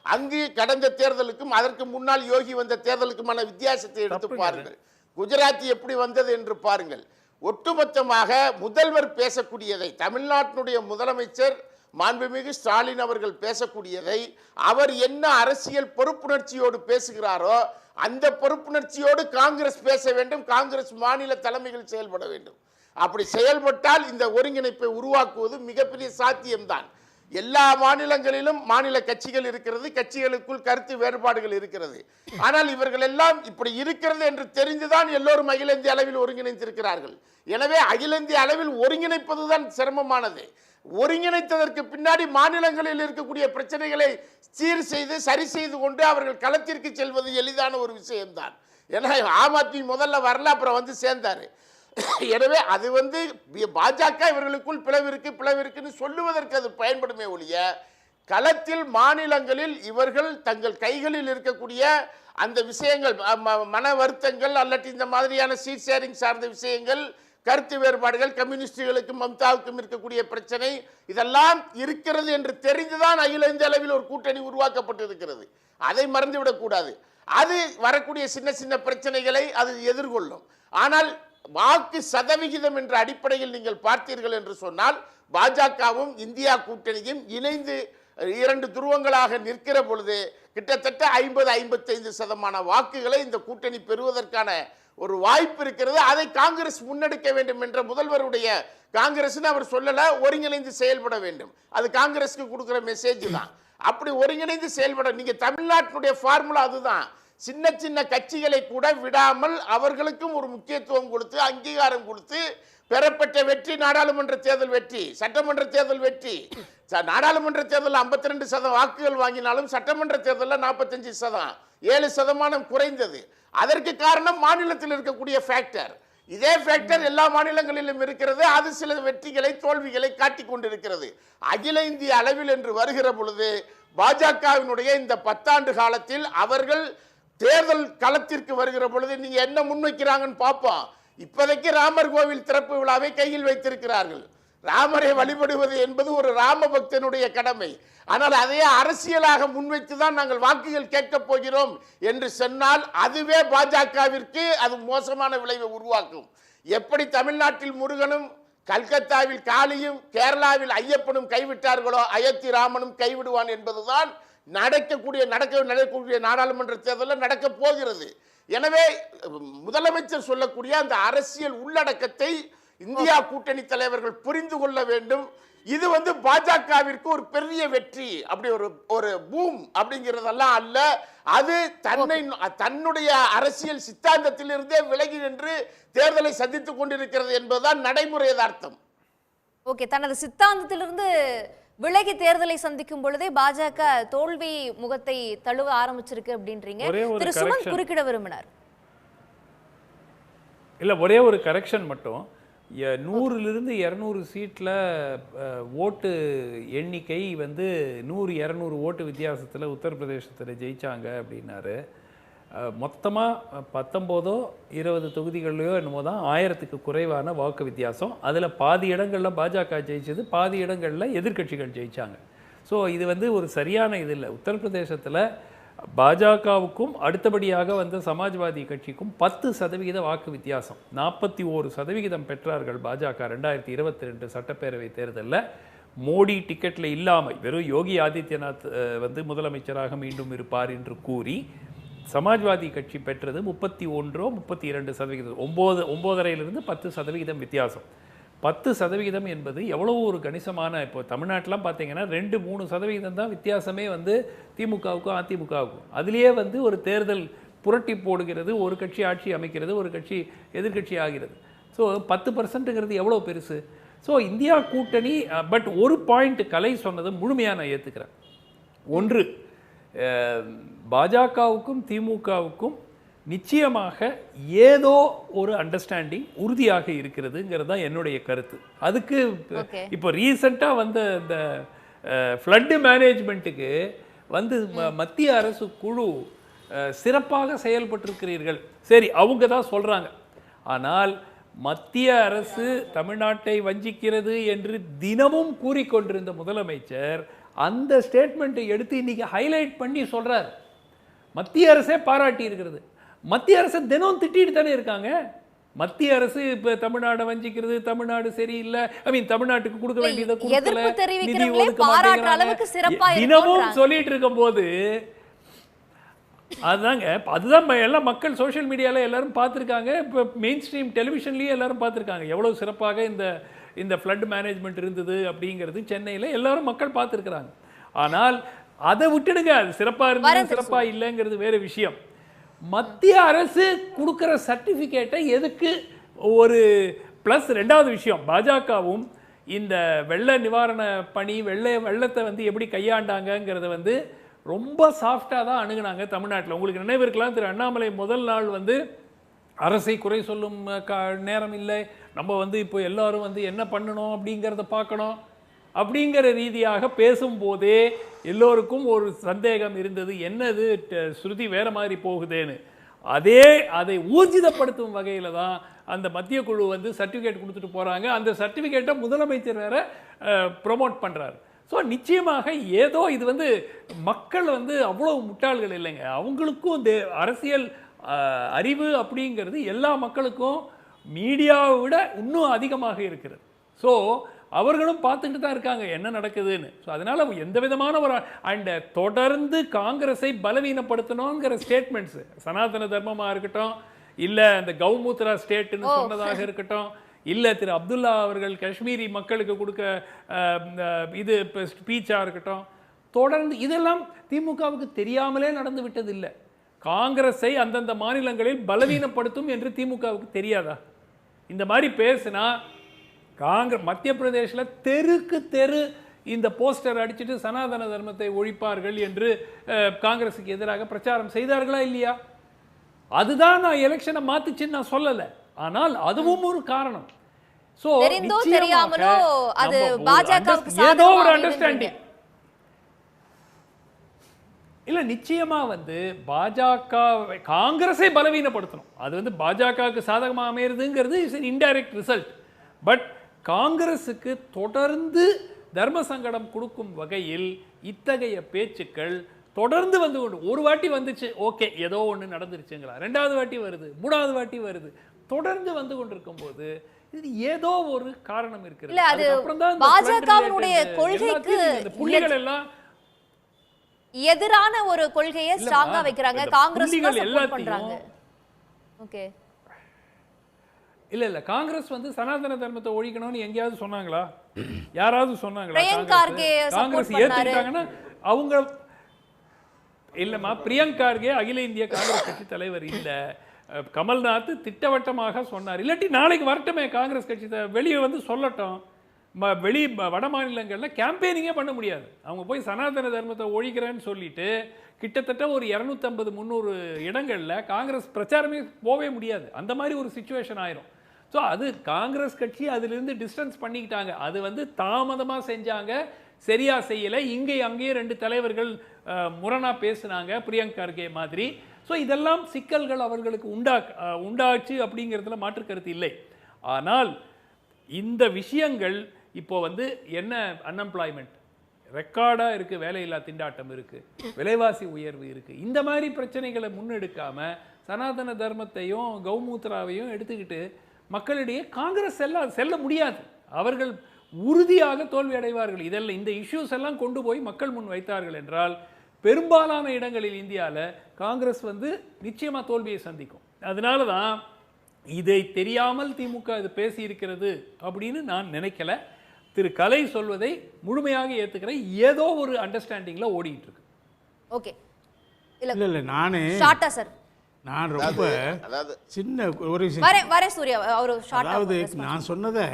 அங்கு கடந்த தேர்தலுக்கும் அதற்கு முன்னால் யோகி வந்த தேர்தலுக்குமான வித்தியாசத்தை எடுத்து பாருங்கள். குஜராத் எப்படி வந்தது என்று பாருங்கள். ஒட்டுமொத்தமாக முதல்வர் பேசக்கூடியதை, தமிழ்நாட்டினுடைய முதலமைச்சர் மாண்புமிகு ஸ்டாலின் அவர்கள் பேசக்கூடியதை, அவர் என்ன அரசியல் பொறுப்புணர்ச்சியோடு பேசுகிறாரோ அந்த பொறுப்புணர்ச்சியோடு காங்கிரஸ் பேச வேண்டும். காங்கிரஸ் மாநில தலைமைகள் செயல்பட வேண்டும். அப்படி செயல்பட்டால் இந்த ஒருங்கிணைப்பை உருவாக்குவது மிகப்பெரிய சாத்தியம்தான். எல்லா மாநிலங்களிலும் மாநில கட்சிகள் இருக்கிறது, கட்சிகளுக்குள் கருத்து வேறுபாடுகள் இருக்கிறது. ஆனால் இவர்கள் எல்லாம் இப்படி இருக்கிறது என்று தெரிந்துதான் எல்லோரும் அகில இந்திய அளவில் ஒருங்கிணைந்திருக்கிறார்கள். எனவே அகில இந்திய அளவில் ஒருங்கிணைப்பதுதான் சிரமமானது. ஒருங்கிணைத்ததற்கு பின்னாடி மாநிலங்களில் இருக்கக்கூடிய பிரச்சனைகளை சீர் செய்து சரி செய்து கொண்டு அவர்கள் களத்திற்கு செல்வது எளிதான ஒரு விஷயம்தான். ஏன்னா ஆம் ஆத்மி முதல்ல வரல, அப்புறம் வந்து சேர்ந்தாரு. எனவே அது பாஜக இவர்களுக்குள் பிளவிருக்குன்னு சொல்லுவதற்கு அது பயன்படுமே ஒழிய, களத்தில் மாநிலங்களில் இவர்கள் தங்கள் கைகளில் இருக்கக்கூடிய அந்த விஷயங்கள், மன வருத்தங்கள் அல்லது இந்த மாதிரியான சீட் ஷேரிங் சார்ந்த விஷயங்கள், கருத்து வேறுபாடுகள், கம்யூனிஸ்டுகளுக்கும் மம்தாவுக்கும் இருக்கக்கூடிய பிரச்சனை, இதெல்லாம் இருக்கிறது என்று தெரிந்துதான் அகில இந்திய அளவில் ஒரு கூட்டணி உருவாக்கப்பட்டிருக்கிறது. அதை மறந்துவிடக்கூடாது. அது வரக்கூடிய சின்ன சின்ன பிரச்சனைகளை அது எதிர்கொள்ளும். ஆனால் வாக்கு சதவிகிதம் என்ற அடிப்படையில் நீங்கள் பார்த்தீர்கள் என்று சொன்னால், பாஜகவும் இந்தியா கூட்டணியும் இணைந்து 2 துருவங்களாக நிற்கிற பொழுது கிட்டத்தட்ட 50-55% வாக்குகளை இந்த கூட்டணி பெறுவதற்கான ஒரு வாய்ப்பு இருக்கிறது. அதை காங்கிரஸ் முன்னெடுக்க வேண்டும் என்ற முதல்வருடைய, காங்கிரஸ் அவர் சொல்லல, ஒருங்கிணைந்து செயல்பட வேண்டும். அது காங்கிரஸ்க்கு கொடுக்கிற மெசேஜ் தான். அப்படி ஒருங்கிணைந்து செயல்பட, நீங்க தமிழ்நாட்டினுடைய ஃபார்முலா அதுதான். சின்ன சின்ன கட்சிகளை கூட விடாமல் அவர்களுக்கும் ஒரு முக்கியத்துவம் கொடுத்து அங்கீகாரம் கொடுத்து பெறப்பட்ட வெற்றி நாடாளுமன்ற தேர்தல் வெற்றி, சட்டமன்ற தேர்தல் வெற்றி. நாடாளுமன்ற தேர்தல் 52% வாக்குகள் வாங்கினாலும் சட்டமன்ற தேர்தலில் 45%, 7% குறைந்தது. அதற்கு காரணம் மாநிலத்தில் இருக்கக்கூடிய ஃபேக்டர். இதே ஃபேக்டர் எல்லா மாநிலங்களிலும் இருக்கிறது. அது சில வெற்றிகளை தோல்விகளை காட்டிக் கொண்டிருக்கிறது. அகில இந்திய அளவில் என்று வருகிற பொழுது பாஜகவினுடைய இந்த 10 ஆண்டு காலத்தில் அவர்கள் தேர்தல் களத்திற்கு வருகிற பொழுது நீங்க என்ன முன்வைக்கிறாங்கன்னு பார்ப்போம். இப்போதைக்கு ராமர் கோவில் திறப்பு விழாவை கையில் வைத்திருக்கிறார்கள். ராமரை வழிபடுவது என்பது ஒரு ராம பக்தனுடைய கடமை. ஆனால் அதையே அரசியலாக முன்வைத்துதான் நாங்கள் வாக்குகள் கேட்கப் போகிறோம் என்று சொன்னால் அதுவே பாஜகவிற்கு அது மோசமான விளைவை உருவாக்கும். எப்படி தமிழ்நாட்டில் முருகனும் கல்கத்தாவில் காளியும் கேரளாவில் ஐயப்பனும் கைவிட்டார்களோ, அயோத்தி ராமனும் கைவிடுவான் என்பதுதான் நடக்கக்கூடிய நாடாளுமன்ற தேர்தலில் நடக்க போகிறது. எனவே முதலமைச்சர் சொல்லக்கூடிய அந்த அரசியல் உள்ளடக்கத்தை இந்தியா கூட்டணி தலைவர்கள் புரிந்து கொள்ள வேண்டும். இது பாஜகவிற்கு ஒரு பெரிய வெற்றி, அப்படி ஒரு பூம் அப்படிங்கிறதெல்லாம் அல்ல. அது தன்னுடைய அரசியல் சித்தாந்தத்திலிருந்தே விலகி நின்று தேர்தலை சந்தித்துக் கொண்டிருக்கிறது என்பதுதான் நடைமுறை யதார்த்தம். ஓகே, தனது சித்தாந்தத்திலிருந்து விலகி தேர்தலை சந்திக்கும் பொழுதே பாஜக தோல்வி முகத்தை தழுவ ஆரம்பிச்சிருக்கு அப்படின்றீங்க. திரு சுமன் குறுக்கிட விரும்பினார். இல்ல, ஒரே ஒரு கரெக்ஷன் மட்டும். 100லிருந்து 200 சீட்டில் ஓட்டு எண்ணிக்கை 100-200 ஓட்டு வித்தியாசத்தில் உத்தரப்பிரதேசத்தில் ஜெயிச்சாங்க அப்படின்னாரு. மொத்தமாக 19-20 தொகுதிகள்லையோ என்னமோ தான் 1000க்கு குறைவான வாக்கு வித்தியாசம். அதில் பாதி இடங்களில் பாஜக ஜெயிச்சது, பாதி இடங்களில் எதிர்க்கட்சிகள் ஜெயிச்சாங்க. ஸோ இது ஒரு சரியான இது இல்லை. உத்தரப்பிரதேசத்தில் பாஜகவுக்கும் அடுத்தபடியாக சமாஜ்வாதி கட்சிக்கும் 10% வாக்கு வித்தியாசம். 41% பெற்றார்கள் பாஜக 2022 சட்டப்பேரவை தேர்தலில். மோடி டிக்கெட்டில் இல்லாமல் வெறும் யோகி ஆதித்யநாத் முதலமைச்சராக மீண்டும் இருப்பார் என்று கூறி சமாஜ்வாதி கட்சி பெற்றது 31-32%. 9.5லிருந்து 10% வித்தியாசம். 10% என்பது எவ்வளோ ஒரு கணிசமான, இப்போ தமிழ்நாட்டிலாம் பார்த்தீங்கன்னா 2-3% தான் வித்தியாசமே திமுகவுக்கும் அதிமுகவுக்கும். அதுலேயே ஒரு தேர்தல் புரட்டி போடுகிறது, ஒரு கட்சி ஆட்சி அமைக்கிறது, ஒரு கட்சி எதிர்கட்சி ஆகிறது. ஸோ 10%ங்கிறது எவ்வளோ பெருசு. ஸோ இந்தியா கூட்டணி, பட் ஒரு பாயிண்ட் கலை சொன்னது முழுமையாக நான் ஏற்றுக்கிறேன். ஒன்று, பாஜகவுக்கும் திமுகவுக்கும் நிச்சயமாக ஏதோ ஒரு அண்டர்ஸ்டாண்டிங் உறுதியாக இருக்கிறதுங்கிறது தான் என்னுடைய கருத்து. அதுக்கு இப்போ ரீசெண்டாக இந்த ஃப்ளட்டு மேனேஜ்மெண்ட்டுக்கு மத்திய அரசு குழு சிறப்பாக செயல்பட்டிருக்கிறீர்கள், சரி, அவங்க தான் சொல்கிறாங்க. ஆனால் மத்திய அரசு தமிழ்நாட்டை வஞ்சிக்கிறது என்று தினமும் கூறிக்கொண்டிருந்த முதலமைச்சர் அந்த ஸ்டேட்மெண்ட்டை எடுத்து இன்னைக்கு ஹைலைட் பண்ணி சொல்றார். மத்திய அரசே பாராட்டி இருக்கிறது. மத்திய அரசு தினம் திட்டிட்டு தானே இருக்காங்க. மத்திய அரசு இப்ப தமிழ்நாடு வஞ்சிக்கிறது, தமிழ்நாடு சரியில்லை, தமிழ்நாட்டுக்கு கொடுக்க வேண்டியதை கொடுக்கல, நிதி ஒதுக்க மாட்டேங்கிறாங்க, தினமும் சொல்லிட்டு இருக்கும் போது அதுதாங்க அதுதான் எல்லாம் மக்கள் சோஷியல் மீடியாவில் எல்லாரும் பார்த்துருக்காங்க. இப்போ மெயின் ஸ்ட்ரீம் டெலிவிஷன்லேயே எல்லாரும் பார்த்துருக்காங்க எவ்வளோ சிறப்பாக இந்த ஃப்ளட் மேனேஜ்மெண்ட் இருந்தது அப்படிங்கிறது சென்னையில் எல்லாரும் மக்கள் பார்த்துருக்குறாங்க. ஆனால் அதை விட்டுடுங்க, அது சிறப்பாக இருந்தது சிறப்பாக இல்லைங்கிறது வேறு விஷயம். மத்திய அரசு கொடுக்குற சர்டிஃபிகேட்டை எதுக்கு ஒரு ப்ளஸ். ரெண்டாவது விஷயம், பாஜகவும் இந்த வெள்ள நிவாரண பணி வெள்ளத்தை எப்படி கையாண்டாங்கங்கிறத ரொம்ப சாஃப்டாக தான் அணுகுனாங்க தமிழ்நாட்டில். உங்களுக்கு நினைவு இருக்கலாம், திரு அண்ணாமலை முதல் நாள் அரசை குறை சொல்லும் நேரம் இல்லை, நம்ம இப்போ எல்லாரும் என்ன பண்ணணும் அப்படிங்கிறத பார்க்கணும் அப்படிங்கிற ரீதியாக பேசும்போதே எல்லோருக்கும் ஒரு சந்தேகம் இருந்தது, என்னது ஸ்ருதி வேற மாதிரி போகுதேன்னு. அதை ஊர்ஜிதப்படுத்தும் வகையில் தான் அந்த மத்திய குழு சர்டிஃபிகேட் கொடுத்துட்டு போகிறாங்க. அந்த சர்டிஃபிகேட்டை முதலமைச்சர் வேற ப்ரொமோட் பண்ணுறாரு. ஸோ நிச்சயமாக ஏதோ இது மக்கள் அவ்வளோ முட்டாள்கள் இல்லைங்க. அவங்களுக்கும் இந்த அரசியல் அறிவு அப்படிங்கிறது எல்லா மக்களுக்கும் மீடியாவை விட இன்னும் அதிகமாக இருக்கிறது. ஸோ அவர்களும் பார்த்துக்கிட்டு தான் இருக்காங்க என்ன நடக்குதுன்னு. ஸோ அதனால் எந்த விதமான ஒரு அண்ட் தொடர்ந்து காங்கிரஸை பலவீனப்படுத்தணுங்கிற ஸ்டேட்மெண்ட்ஸு, சனாதன தர்மமாக இருக்கட்டும், இல்லை அந்த கௌமூத்ரா ஸ்டேட்டுன்னு சொன்னதாக இருக்கட்டும், இல்லை திரு அப்துல்லா அவர்கள் காஷ்மீரி மக்களுக்கு கொடுக்க இது ஸ்பீச்சாக இருக்கட்டும், தொடர்ந்து இதெல்லாம் திமுகவுக்கு தெரியாமலே நடந்து விட்டது இல்லை. காங்கிரஸை அந்தந்த மாநிலங்களில் பலவீனப்படுத்தும் என்று திமுகவுக்கு தெரியாதா? இந்த மாதிரி பேசுனா மத்திய பிரதேசில் தெருக்கு தெரு இந்த போஸ்டர் அடிச்சுட்டு சனாதன தர்மத்தை ஒழிப்பார்கள் என்று காங்கிரஸுக்கு எதிராக பிரச்சாரம் செய்தார்களா இல்லையா? அதுதான் நான் எலெக்ஷனை மாத்துச்சுன்னு நான் சொல்லல, ஆனால் அதுவும் ஒரு காரணம். சோ தெரியாமலோ அது பாஜகவுக்கு ஏதோ ஒரு அண்டர்ஸ்டாண்டிங் இல்ல, நிச்சயமா பாஜக காங்கிரஸை பலவீனப்படுத்தணும். அது பாஜகவுக்கு சாதகமாக அமைகிறதுங்கிறது is an indirect result. But காங்கிரஸுக்கு தொடர்ந்து தர்ம சங்கடம் கொடுக்கும் வகையில் இத்தகைய பேச்சுக்கள் தொடர்ந்து ஒரு வாட்டி வந்துச்சு, ஓகே ஏதோ ஒன்று நடந்துருச்சுங்களா, ரெண்டாவது வாட்டி வருது, மூணாவது வாட்டி வருது, தொடர்ந்து கொண்டிருக்கும் போது இது ஏதோ ஒரு காரணம் இருக்கிறது. இல்ல, அது பாஜகவினுடைய கொள்கைக்கு புள்ளிகள் எல்லாம் எதிரான ஒரு கொள்கையை ஸ்ட்ராங்கா வைக்கிறாங்க, காங்கிரஸ் சப்போர்ட் பண்றாங்க. ஓகே, இல்ல காங்கிரஸ் சனாதன தர்மத்தை ஒழிக்கணும்னு எங்கேயாவது சொன்னாங்களா? யாராவது சொன்னாங்களா? காங்கிரஸ் ஏத்துக்கிட்டாங்கன்னா அவங்க இல்லம்மா, பிரியங்கா கார்கே அகில இந்திய காங்கிரஸ் கட்சி தலைவர் இல்ல, கமல்நாத் திட்டவட்டமாக சொன்னார். இல்லாட்டி நாளைக்கு வரட்டுமே காங்கிரஸ் கட்சி வெளியே சொல்லட்டும். வட மாநிலங்களில் கேம்பெயினிங்கே பண்ண முடியாது. அவங்க போய் சனாதன தர்மத்தை ஒழிக்கிறேன்னு சொல்லிட்டு கிட்டத்தட்ட ஒரு 250-300 இடங்களில் காங்கிரஸ் பிரச்சாரமே போகவே முடியாது. அந்த மாதிரி ஒரு சிச்சுவேஷன் ஆயிரும். ஸோ அது காங்கிரஸ் கட்சி அதிலிருந்து டிஸ்டன்ஸ் பண்ணிக்கிட்டாங்க. அது தாமதமாக செஞ்சாங்க, சரியா செய்யலை. அங்கேயே 2 தலைவர்கள் முரணா பேசுனாங்க, பிரியங்கா கார்கே மாதிரி. ஸோ இதெல்லாம் சிக்கல்கள் அவர்களுக்கு உண்டாச்சு அப்படிங்கிறதுல மாற்று கருத்து இல்லை. ஆனால் இந்த விஷயங்கள் இப்போ என்ன, அன்எம்ப்ளாய்மெண்ட் ரெக்கார்டாக இருக்குது, வேலையில்லா திண்டாட்டம் இருக்குது, விலைவாசி உயர்வு இருக்குது, இந்த மாதிரி பிரச்சனைகளை முன்னெடுக்காமல் சனாதன தர்மத்தையும் கௌமூத்ராவையும் எடுத்துக்கிட்டு மக்களிடையே காங்கிரஸ் செல்ல முடியாது. அவர்கள் உறுதியாக தோல்வி அடைவார்கள். இதெல்லாம் இந்த இஷ்யூஸ் எல்லாம் கொண்டு போய் மக்கள் முன் வைத்தார்கள் என்றால் பெரும்பாலான இடங்களில் இந்தியாவில் காங்கிரஸ் நிச்சயமாக தோல்வியை சந்திக்கும். அதனால தான் இதை தெரியாமல் திமுக இது பேசி இருக்கிறது அப்படின்னு நான் நினைக்கல. திரு கலை சொல்வதை முழுமையாக ஏற்றுக்கிறேன். ஏதோ ஒரு அண்டர்ஸ்டாண்டிங்கில் ஓடிட்டு இருக்கு. ஓகே, இல்லை நானே ஷார்ட்டா சார், நான் ரொம்ப சின்ன ஒரு வரேன் சூர்யா, ஒரு ஷார்ட். அதாவது நான் சொன்னதை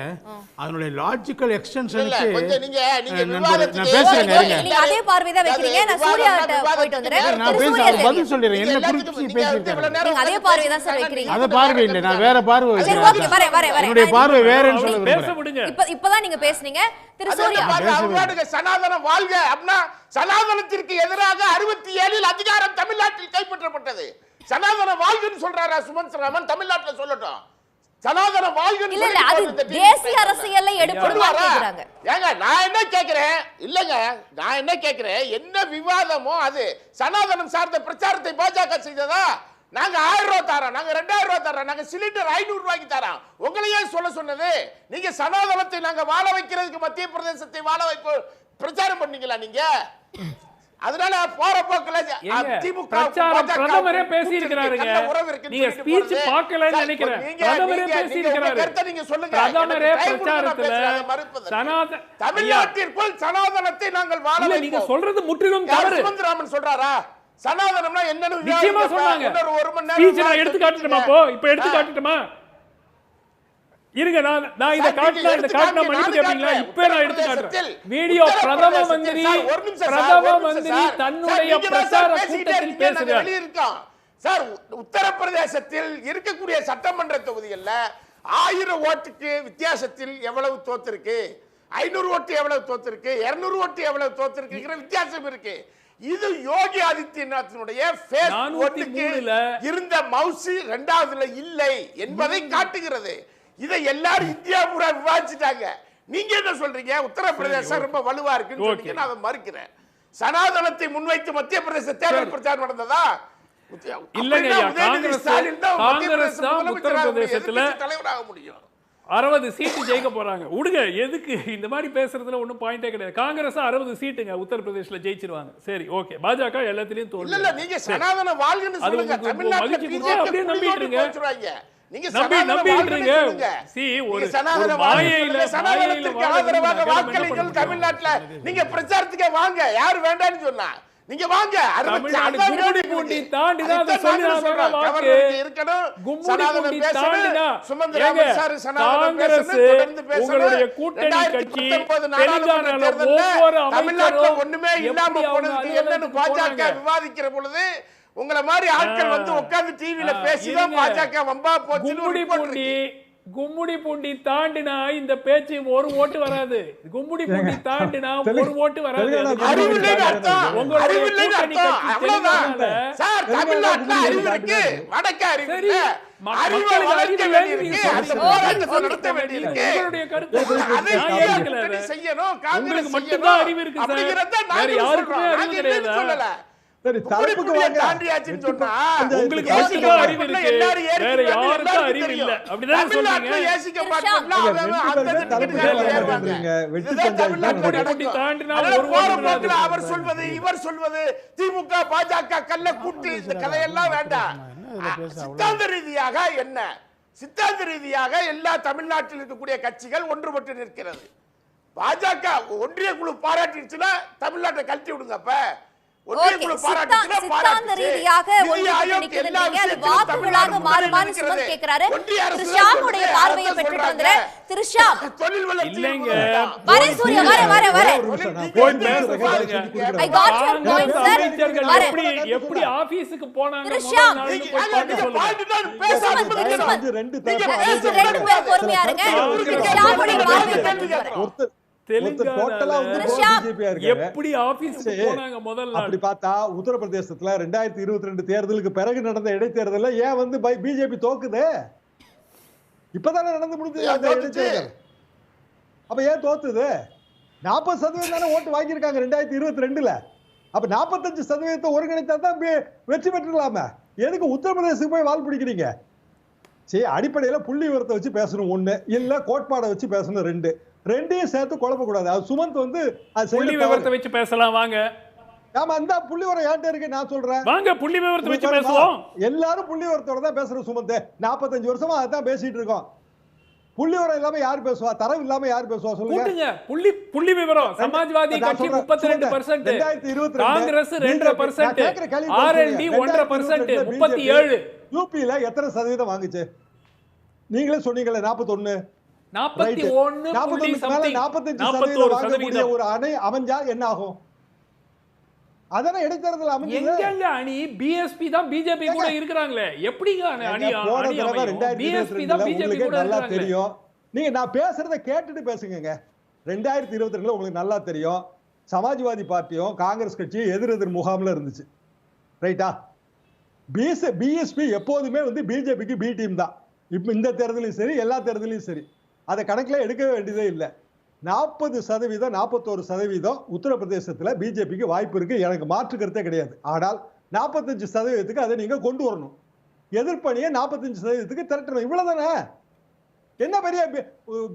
அதனுடைய லாஜிக்கல் எக்ஸ்டென்ஷனுக்கு நான் பேசுறேன். நீங்க அதே பார்வை தான் வைக்கிறீங்க. நான் சூர்யா கிட்ட போயிட்டு வந்துறேன். நான் பேசுறேன், பதில் சொல்றேன். என்ன குறிச்சு பேசிட்டேன். நீங்க அதே பார்வை தான் சார் வைக்கிறீங்க. அத பார்வை இல்ல, நான் வேற பார்வை வைக்கிறேன். ஓகே, வரேன். என்னுடைய பார்வை வேறன்னு சொல்ல பேச விடுங்க. இப்பதான் நீங்க பேசுனீங்க திரு சூர்யா. சனாதனம் வாழ்க அப்படினா சனாதனத்திற்கு எதிராக 67இல் அதிகாரம் தமிழ்நாட்டில் கைப்பற்றப்பட்டது. சனாதன வாழ்கன்னு சொல்றாரா சுமன் ராமன்? தமிழ்நாட்டில் சொல்லட்டும். சனாதன வாழ்கன்னு இல்ல, அது தேசிய அரசியல்ல எடுபடுவாங்க. ஏங்க நான் என்ன கேக்குறேன், இல்லங்க நான் என்ன கேக்குறேன், என்ன விவாதமோ அது சனாதனம் சார்ந்த பிரச்சாரத்தை பாஜக செய்ததா? நாங்க 1000 ரூபாய் தரோம், நாங்க 2000 ரூபாய் தரோம், நாங்க சிலிண்டர் 500 ரூபாய்க்கு தரோம். உங்களையே சொல்ல சொன்னது நீங்க சனாதனத்தை நாங்க வாழ வைக்கிறதுக்கு மத்திய பிரதேசத்தை வாழ வைப்பு பிரச்சாரம் பண்ணீங்களா? நீங்க அதனால போற போக்குல திமுக பிரதமரே பேசி இருக்கிறாருங்க. நீங்க ஸ்பீச் பார்க்கலன்னு நினைக்கிறேன். பிரதமரே பேசி இருக்கிறாரு. நீங்க சொல்லுங்க. பிரதமரே பிரச்சாரத்துல தமிழ்நாட்டிற்குள் சனாதனத்தை நாங்கள் வாழ இல்ல, நீங்க சொல்றது முற்றிலும் தவறு. சுமந்திராமன் சொல்றாரா சனாதனம்னா என்னன்னு நிச்சயமா சொன்னாங்க. ஸ்பீச் நான் எடுத்து காட்டட்டுமா? இப்ப எடுத்து காட்டட்டுமா? இருங்க, நான் இத காட்டினா மன்னிப்பு கேட்பீங்களா? இப்ப நான் எடுத்து காட்டுறேன். வீடியோ பிரதம மந்திரி தன்னுடைய பிரச்சார கூட்டத்தில் பேசுகிறார். சார், உத்தரப்பிரதேசத்தில் இருக்கக்கூடிய சட்டமன்ற தொகுதிகள்ல 1000 ஓட்டுக்கு வித்தியாசத்தில் எவ்வளவு தோத்திருக்கு, 500 ஓட்டு எவ்வளவு தோத்திருக்கு, 200 ஓட்டு எவ்வளவு தோத்திருக்குங்கிற வித்தியாசம் இருக்கு. இது யோகி ஆதித்யநாத்தினுடைய இருந்த மவுசு 2வதுல இல்லை என்பதை காட்டுகிறது. இதை எல்லாரும் இந்தியா பூரா விவாதிச்சுட்டாங்க. நீங்க என்ன சொல்றீங்க? உத்தரப்பிரதேசம் ரொம்ப வலுவா இருக்குன்னு சொல்றீங்க. நான் அதை மறுக்கிறேன். சனாதனத்தை முன்வைத்து மத்திய பிரதேச தேர்தல் பிரச்சாரம் நடந்ததா? இல்லைங்க, காங்கிரஸ் தான் உத்தரப்பிரதேசத்துல தலைவராக முடியும். 60 சீட்டு ஜெயிக்க போறாங்க. விடுங்க, எதுக்கு இந்த மாதிரி பேசுறதுல ஒன்றும் பாயிண்டே கிடையாது. காங்கிரஸ் 60 சீட்டுங்க உத்தரப்பிரதேசல ஜெயிச்சிருவாங்க. சரி, ஓகே. பாஜக எல்லாத்திலயும் தோல்வி. இல்ல, நீங்க சனாதன வாழ்கன்னு சொல்லுங்க. தமிழ்நாட்டுல அப்படியே நம்பிட்டு இருங்க. நீங்க நம்பிட்டு ஒரு மாயையில ஆதரவாக வாக்களிகள் தமிழ்நாட்டுல நீங்க பிரச்சாரத்துக்கே வாங்க. யாரு வேண்டாம்னு சொன்னா நீங்க வாங்க. தமிழ்நாடு கும்முடி பூண்டி தாண்டி தான் அதை சொல்லி வாக்கு இருக்கணும். கும்முடி பூண்டி தாண்டினா காங்கிரஸ் உங்களுடைய கூட்டணி கட்சி தெலுங்கானால ஒவ்வொரு அமைச்சரும் ஒண்ணுமே இல்லாம போனதுக்கு என்னன்னு பாஜக விவாதிக்கிற பொழுது உங்கள மாதிரி ஆட்கள் வந்து உட்கார்ந்து டிவில பேசிதான் பாஜக வம்பா போச்சு. கும்முடி பூண்டி தாண்டினா இந்த பேச்சு ஒரு ஓட்டு வராது. கும்முடி பூண்டி தாண்டினா ஒரு ஓட்டு வராது. உங்களுக்கு மட்டும்தான் அறிவு இருக்கு சார், வேற யாருக்குமே அறிவு கிடையாது. சரி, தரப்புக்கு வாங்க. உங்களுக்கு மட்டும்தான் அறிவு இருக்கு, வேற யாருக்கும் அறிவு இல்ல. அப்படிதான் சொல்றீங்க. அவர் சொல்வது இவர் சொல்வது திமுக பாஜக கல்ல கூட்டு இந்த கதையெல்லாம் வேண்டாம். சித்தாந்த ரீதியாக என்ன? சித்தாந்த ரீதியாக எல்லா தமிழ்நாட்டில் இருக்கக்கூடிய கட்சிகள் ஒன்றுபட்டு நிற்கிறது. பாஜக ஒன்றிய குழு பாராட்டிடுச்சுன்னா தமிழ்நாட்டை கழட்டி விடுங்க. அப்ப சித்தாந்த ரீதியாக வாக்குகளாக மாறுமான்னு சுமன் கேட்கிறாரு. திரு ஷாமுடைய பார்வையை பெற்றுட்டு வந்துறேன். திரு ஷாம், இல்லைங்க, வரே சூர்யா, வரே போய் பேச பாருங்க. I got your point, sir. எப்படி ஆபீஸ்க்கு போனாங்க திரு ஷாம், ரெண்டு பேர் பொறுமையா இருங்க. திரு ஷாமுடைய பார்வையை பெற்றுட்டு வரேன். எப்படி ஆபீஸ்க்கு போனாங்க முதல்ல? அப்படி பார்த்தா உத்தரப்பிரதேசத்துல 2022 தேர்தலுக்கு பிறகு நடந்த இடைத்தேர்தல்ல ஏன் வந்து பிஜேபி தோக்குது? இப்பதானே நடந்து முடிஞ்சது அந்த இடைத்தேர்தல். அப்ப ஏன் தோத்துது? 40% தானே ஓட்டு வாங்கியிருக்காங்க 2022ல. அப்ப 45% ஒருங்கிணைத்தா தான் வெற்றி பெற்றுலாமே. எதுக்கு உத்தரப்பிரதேசத்துக்கு போய் வால் பிடிக்கிறீங்க? சரி, அடிப்படையில புள்ளி விவரத்தை வச்சு பேசணும் 1, இல்ல கோட்பாடை வச்சு பேசணும் 2. ரெண்டையும் சேர்த்து குழப்ப கூடாது. அது சுமந்த் வந்து புள்ளி விவரத்தை வச்சு பேசலாம் வாங்க. ஆமா, அந்த புள்ளி விவரம் ஏன்ட்ட இருக்கு, நான் சொல்றேன். வாங்க புள்ளி விவரத்தை வச்சு பேசுவோம். எல்லாரும் புள்ளி விவரத்தோட தான் பேசுறோம் சுமந்த். 45 வருஷமா அதான் பேசிட்டு இருக்கோம். புள்ளி விவரம் இல்லாம யார் பேசுவா? தரவு இல்லாம யார் பேசுவா சொல்லுங்க. புள்ளி விவரம் சமாஜ்வாதி கட்சி 32%, காங்கிரஸ் 2%, ஆர்எல்டி 1%, 37. யூபில எத்தனை சதவீதம் வாங்குச்சு? நீங்களே சொன்னீங்களே 41. 41 ஒரு அணை அமைஞ்சா என்ன ஆகும்? அதான இடைத்தேர்தல் அமைஞ்சது. எங்க அணி? பிஎஸ்பி தான் பிஜேபி கூட இருக்காங்களே. எப்படிங்க அணி? பிஎஸ்பி தான் பிஜேபி கூட நல்லா தெரியும். நீங்க நான் பேசுறத கேட்டுட்டு பேசுங்க. 2022ல உங்களுக்கு நல்லா தெரியும் சமாஜ்வாதி பார்ட்டியும் காங்கிரஸ் கட்சியும் எதிர் முகாம்ல இருந்துச்சு. ரைட்டா? பிஎஸ்பி எப்போதுமே வந்து பிஜேபிக்கு பி டீம் தான். இப்ப இந்த தேர்தலையும் சரி, எல்லா தேர்தலையும் சரி, அதை கணக்கில் எடுக்க வேண்டியதே இல்லை. 40%, 41% உத்தரப்பிரதேசத்தில் பிஜேபிக்கு வாய்ப்பு இருக்கு. எனக்கு மாற்று கருத்தே கிடையாது. ஆனால் 45% அதை நீங்க கொண்டு வரணும். எதிர்ப்பணியை 45% திரட்டணும். இவ்வளவுதானே. என்ன பெரிய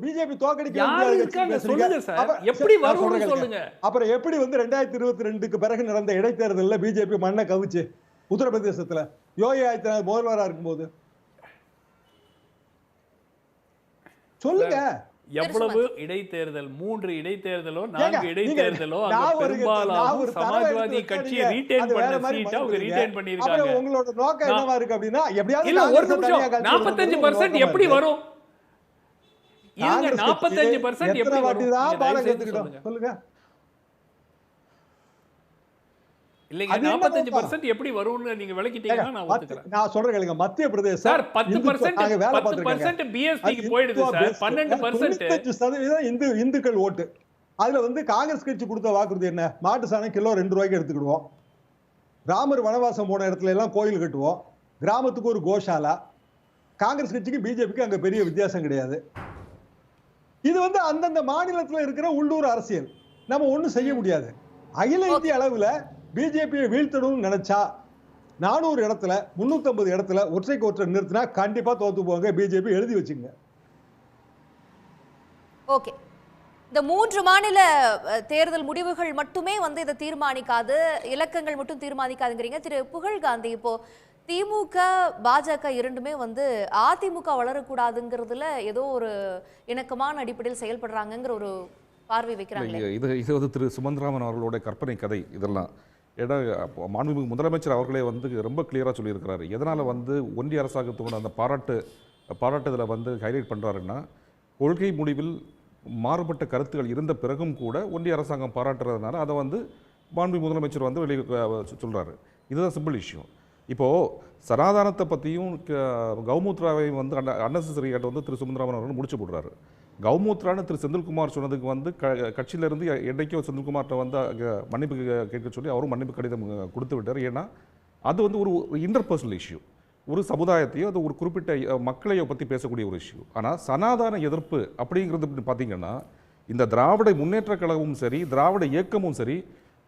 பிஜேபி தோக்கடிக்க யாரு முடியாத இருக்காங்க கட்சி சொல்லுங்க பேசுறீங்க. சார், அப்புறம் எப்படி நான் வரும்னு சொல்றேன் சொல்லுங்க. அப்புறம் எப்படி வந்து 2022க்கு பிறகு நடந்த இடைத்தேர்தலில் பிஜேபி மண்ணை கவிச்சு உத்தரப்பிரதேசத்துல யோகி ஆதித்யநாத் முதல்வரா இருக்கும்போது சொல்லுங்க. எவ்வளவு இடைத்தேர்தல், 3 இடைத்தேர்தலோ ஏங்க, 4 இடைத்தேர்தலோ நான் அங்க ஒரு பெரும்பாலும் தரவை சமாஜ்வாதி எடுத்து கட்சியை வச்சா ரீடைன் அது வேற பண்ண மாதிரி சீட்டை அவங்க பதில் ரீடைன் அப்புறம் பண்ணிருக்காங்க. உங்களோட நோக்கம் என்னவா இருக்கு அப்படின்னா எப்படியாவது இல்ல ஒரு காங்கிரஸை நிமிஷம், தனியா காமிச்சு 45% எப்படி நோக்கமா வரும்? இருங்க, காங்கிரஸ் 45% எத்தனை எப்படி வாட்டி வரும்? தான் நீங்க பாடம் தயவு செய்து கத்துக்கிட்டோம் சொல்லுங்க. சொல்லுங்க. இல்லைங்க, அது என்ன 45% எப்படி வரும்னு நீங்க விளக்கிட்டீங்கன்னா நான் ஒத்துக்கிறேன். நான் சொல்றேன் கேளுங்க, மத்திய பிரதேசம் சார் 10% பிஎஸ்பிக்கு போயிடுது சார். 12% இந்துக்கள் ஓட்டு. அதுல வந்து காங்கிரஸ் கட்சி கொடுத்த வாக்குறுதி என்ன? மாட்டு சாணம் கிலோ 2 ரூபாய்க்கு எடுத்துக்கிடுவோம். ராமர் வனவாசம் போன இடத்துல எல்லாம் கோயில் கட்டுவோம். கிராமத்துக்கு ஒரு கோஷாலா. காங்கிரஸ் கட்சிக்கு பிஜேபிக்கு அங்க பெரிய வித்தியாசம் கிடையாது. இது வந்து அந்தந்த மாநிலத்தில் இருக்கிற உள்ளூர் அரசியல். நம்ம ஒண்ணும் செய்ய முடியாது. அகில இந்திய அளவுல பிஜேபியை வீழ்த்தணும்னு நினைச்சா 400 இடத்துல 350 இடத்துல ஒற்றைக்கு ஒற்றை நிறுத்தினா கண்டிப்பா தோத்து போவாங்க பிஜேபி, எழுதி வச்சுங்க. ஓகே, இந்த 3 மாநில தேர்தல் முடிவுகள் மட்டுமே வந்து இதை தீர்மானிக்காது, இலக்கங்கள் மட்டும் தீர்மானிக்காதுங்கிறீங்க திரு புகழ்காந்தி. இப்போ திமுக பாஜக இரண்டுமே வந்து அதிமுக வளரக்கூடாதுங்கிறதுல ஏதோ ஒரு இணக்கமான அடிப்படையில் செயல்படுறாங்கிற ஒரு பார்வை வைக்கிறாங்களே. இது வந்து திரு சுமந்திராமன் அவர்களுடைய கற்பனை கதை இதெல்லாம். ஏன்னா மாண்புமிகு முதலமைச்சர் அவர்களே வந்து ரொம்ப கிளியராக சொல்லியிருக்கிறாரு. எதனால் வந்து ஒன்றிய அரசாங்கத்தோட அந்த பாராட்டுதலை வந்து ஹைலைட் பண்ணுறாருன்னா, கொள்கை முடிவில் மாறுபட்ட கருத்துக்கள் இருந்த பிறகும் கூட ஒன்றிய அரசாங்கம் பாராட்டுறதுனால அதை வந்து மாண்புமிகு முதலமைச்சர் வந்து வெளியே சொல்கிறாரு. இதுதான் சிம்பிள் இஷ்யூ. இப்போது சனாதானத்தை பற்றியும் கௌமூத்ராவை வந்து அன்னெசரி வந்து திரு சுமந்திராமன் அவர்கள் முடிச்சு போடுறாரு. கௌமூத்ரான்னு திரு செந்தில்குமார் சொன்னதுக்கு வந்து கட்சியிலேருந்து என்றைக்கோ செந்தில்குமார்கிட்ட வந்து மன்னிப்பு கேட்க சொல்லி அவரும் மன்னிப்பு கடிதம் கொடுத்து விட்டார். ஏன்னா அது வந்து ஒரு இன்டர்பர்சனல் இஷ்யூ, ஒரு சமுதாயத்தையோ அது ஒரு குறிப்பிட்ட மக்களையோ பற்றி பேசக்கூடிய ஒரு இஷ்யூ. ஆனால் சனாதான எதிர்ப்பு அப்படிங்கிறது பார்த்தீங்கன்னா இந்த திராவிட முன்னேற்ற கழகமும் சரி, திராவிட இயக்கமும் சரி,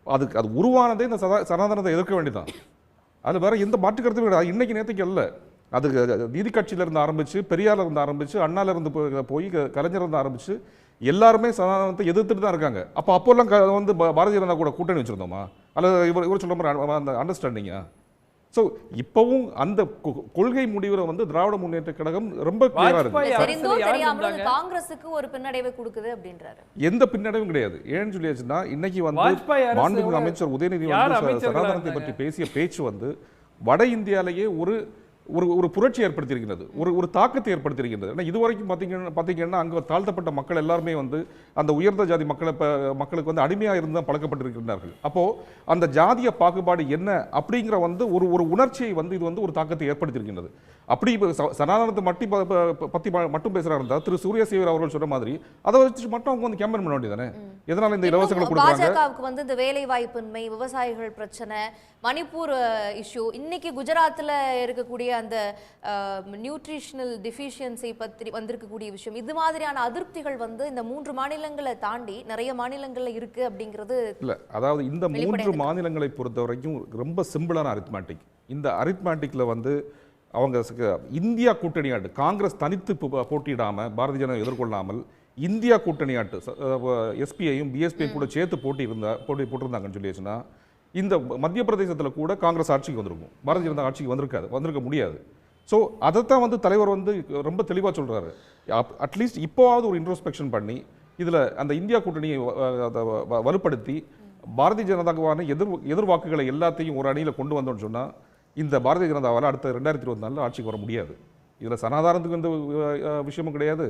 அது உருவானதே இந்த சனாதனத்தை எதிர்க்க வேண்டியதான். அது வேற எந்த மாற்று கருத்தும் கிடையாது. இன்னைக்கு நேற்றுக்கு அல்ல, அது நீதி கட்சியிலேருந்து ஆரம்பித்து, பெரியாரிலிருந்து ஆரம்பித்து, அண்ணாவிலிருந்து போய் கலைஞர்லேருந்து ஆரம்பித்து எல்லாருமே சனாதனத்தை எதிர்த்துட்டு தான் இருக்காங்க. அப்போல்லாம் வந்து பாரதிய ஜனதா கூட கூட்டணி வச்சுருந்தோமா? அல்லது இவர் சொல்கிற மாதிரி அந்த அண்டர்ஸ்டாண்டிங்கா? ஸோ இப்போவும் அந்த கொள்கை முடிவுரை வந்து திராவிட முன்னேற்ற கழகம் ரொம்ப கிளியரா இருக்கு. காங்கிரஸுக்கு ஒரு பின்னடைவை கொடுக்குது அப்படின்றாரு. எந்த பின்னடைவும் கிடையாது. ஏன்னு சொல்லியாச்சுன்னா இன்னைக்கு வந்து மாண்புமிகு அமைச்சர் உதயநிதி வந்து சனாதனத்தை பற்றி பேசிய பேச்சு வந்து வட இந்தியாலேயே ஒரு ஒரு புரட்சி ஏற்படுத்தியிருக்கிறது, ஒரு தாக்கத்தை ஏற்படுத்தியிருக்கிறது. ஏன்னா இதுவரைக்கும் பார்த்தீங்கன்னா அங்கே தாழ்த்தப்பட்ட மக்கள் எல்லாருமே வந்து அந்த உயர்ந்த ஜாதி மக்களுக்கு வந்து அடிமையாக இருந்து தான் பழக்கப்பட்டிருக்கிறார்கள். அப்போது அந்த ஜாதிய பாகுபாடு என்ன அப்படிங்கிற வந்து ஒரு உணர்ச்சியை வந்து இது வந்து ஒரு தாக்கத்தை ஏற்படுத்தியிருக்கின்றது. அப்படி சனாதனத்தை பற்றி மட்டும் பேசுகிறாங்க திரு சூரிய சேவர் அவர்கள் சொன்ன மாதிரி அதை வச்சு மட்டும் அவங்க வந்து கேம்பெயின் பண்ண வேண்டியதானே? எதனால இந்த இலவசங்களை கொடுக்குறாங்க? பாஜகவுக்கு வந்து இந்த வேலை வாய்ப்பின்மை, விவசாயிகள் பிரச்சனை, மணிப்பூர் இஷ்யூ, இன்னைக்கு குஜராத்தில் இருக்கக்கூடிய அந்த நியூட்ரிஷனல் டிஃபிஷியன்சி பற்றி வந்திருக்கக்கூடிய விஷயம், இது மாதிரியான அதிருப்திகள் வந்து இந்த 3 மாநிலங்களை தாண்டி நிறைய மாநிலங்கள்ல இருக்கு அப்படிங்கிறது இல்லை. அதாவது இந்த 3 மாநிலங்களை பொறுத்த வரைக்கும் ரொம்ப சிம்பிளான அரித்மேட்டிக். இந்த அரித்மேட்டிக்ல வந்து அவங்க இந்தியா கூட்டணியாட்டு காங்கிரஸ் தனித்து போட்டியிடாம பாரதிய ஜனதா எதிர்கொள்ளாமல் இந்தியா கூட்டணியாட்டு எஸ்பியையும் பிஎஸ்பியும் கூட சேர்த்து போட்டிருந்தாங்கன்னு சொல்லியாச்சுன்னா இந்த மத்திய பிரதேசத்தில் கூட காங்கிரஸ் ஆட்சிக்கு வந்திருக்கும், பாரதிய ஜனதா ஆட்சிக்கு வந்திருக்க முடியாது. ஸோ அதைத்தான் வந்து தலைவர் வந்து ரொம்ப தெளிவாக சொல்கிறாரு. அட்லீஸ்ட் இப்போவாவது ஒரு இன்ட்ரோஸ்பெக்ஷன் பண்ணி இதில் அந்த இந்தியா கூட்டணியை வலுப்படுத்தி பாரதிய ஜனதாவான எதிர்வாக்குகளை எல்லாத்தையும் ஒரு அணியில் கொண்டு வந்தோம்னு சொன்னால் இந்த பாரதிய ஜனதாவால் அடுத்த 2024 ஆட்சிக்கு வர முடியாது. இதில் சனாதானத்துக்கு எந்த விஷயமும் கிடையாது.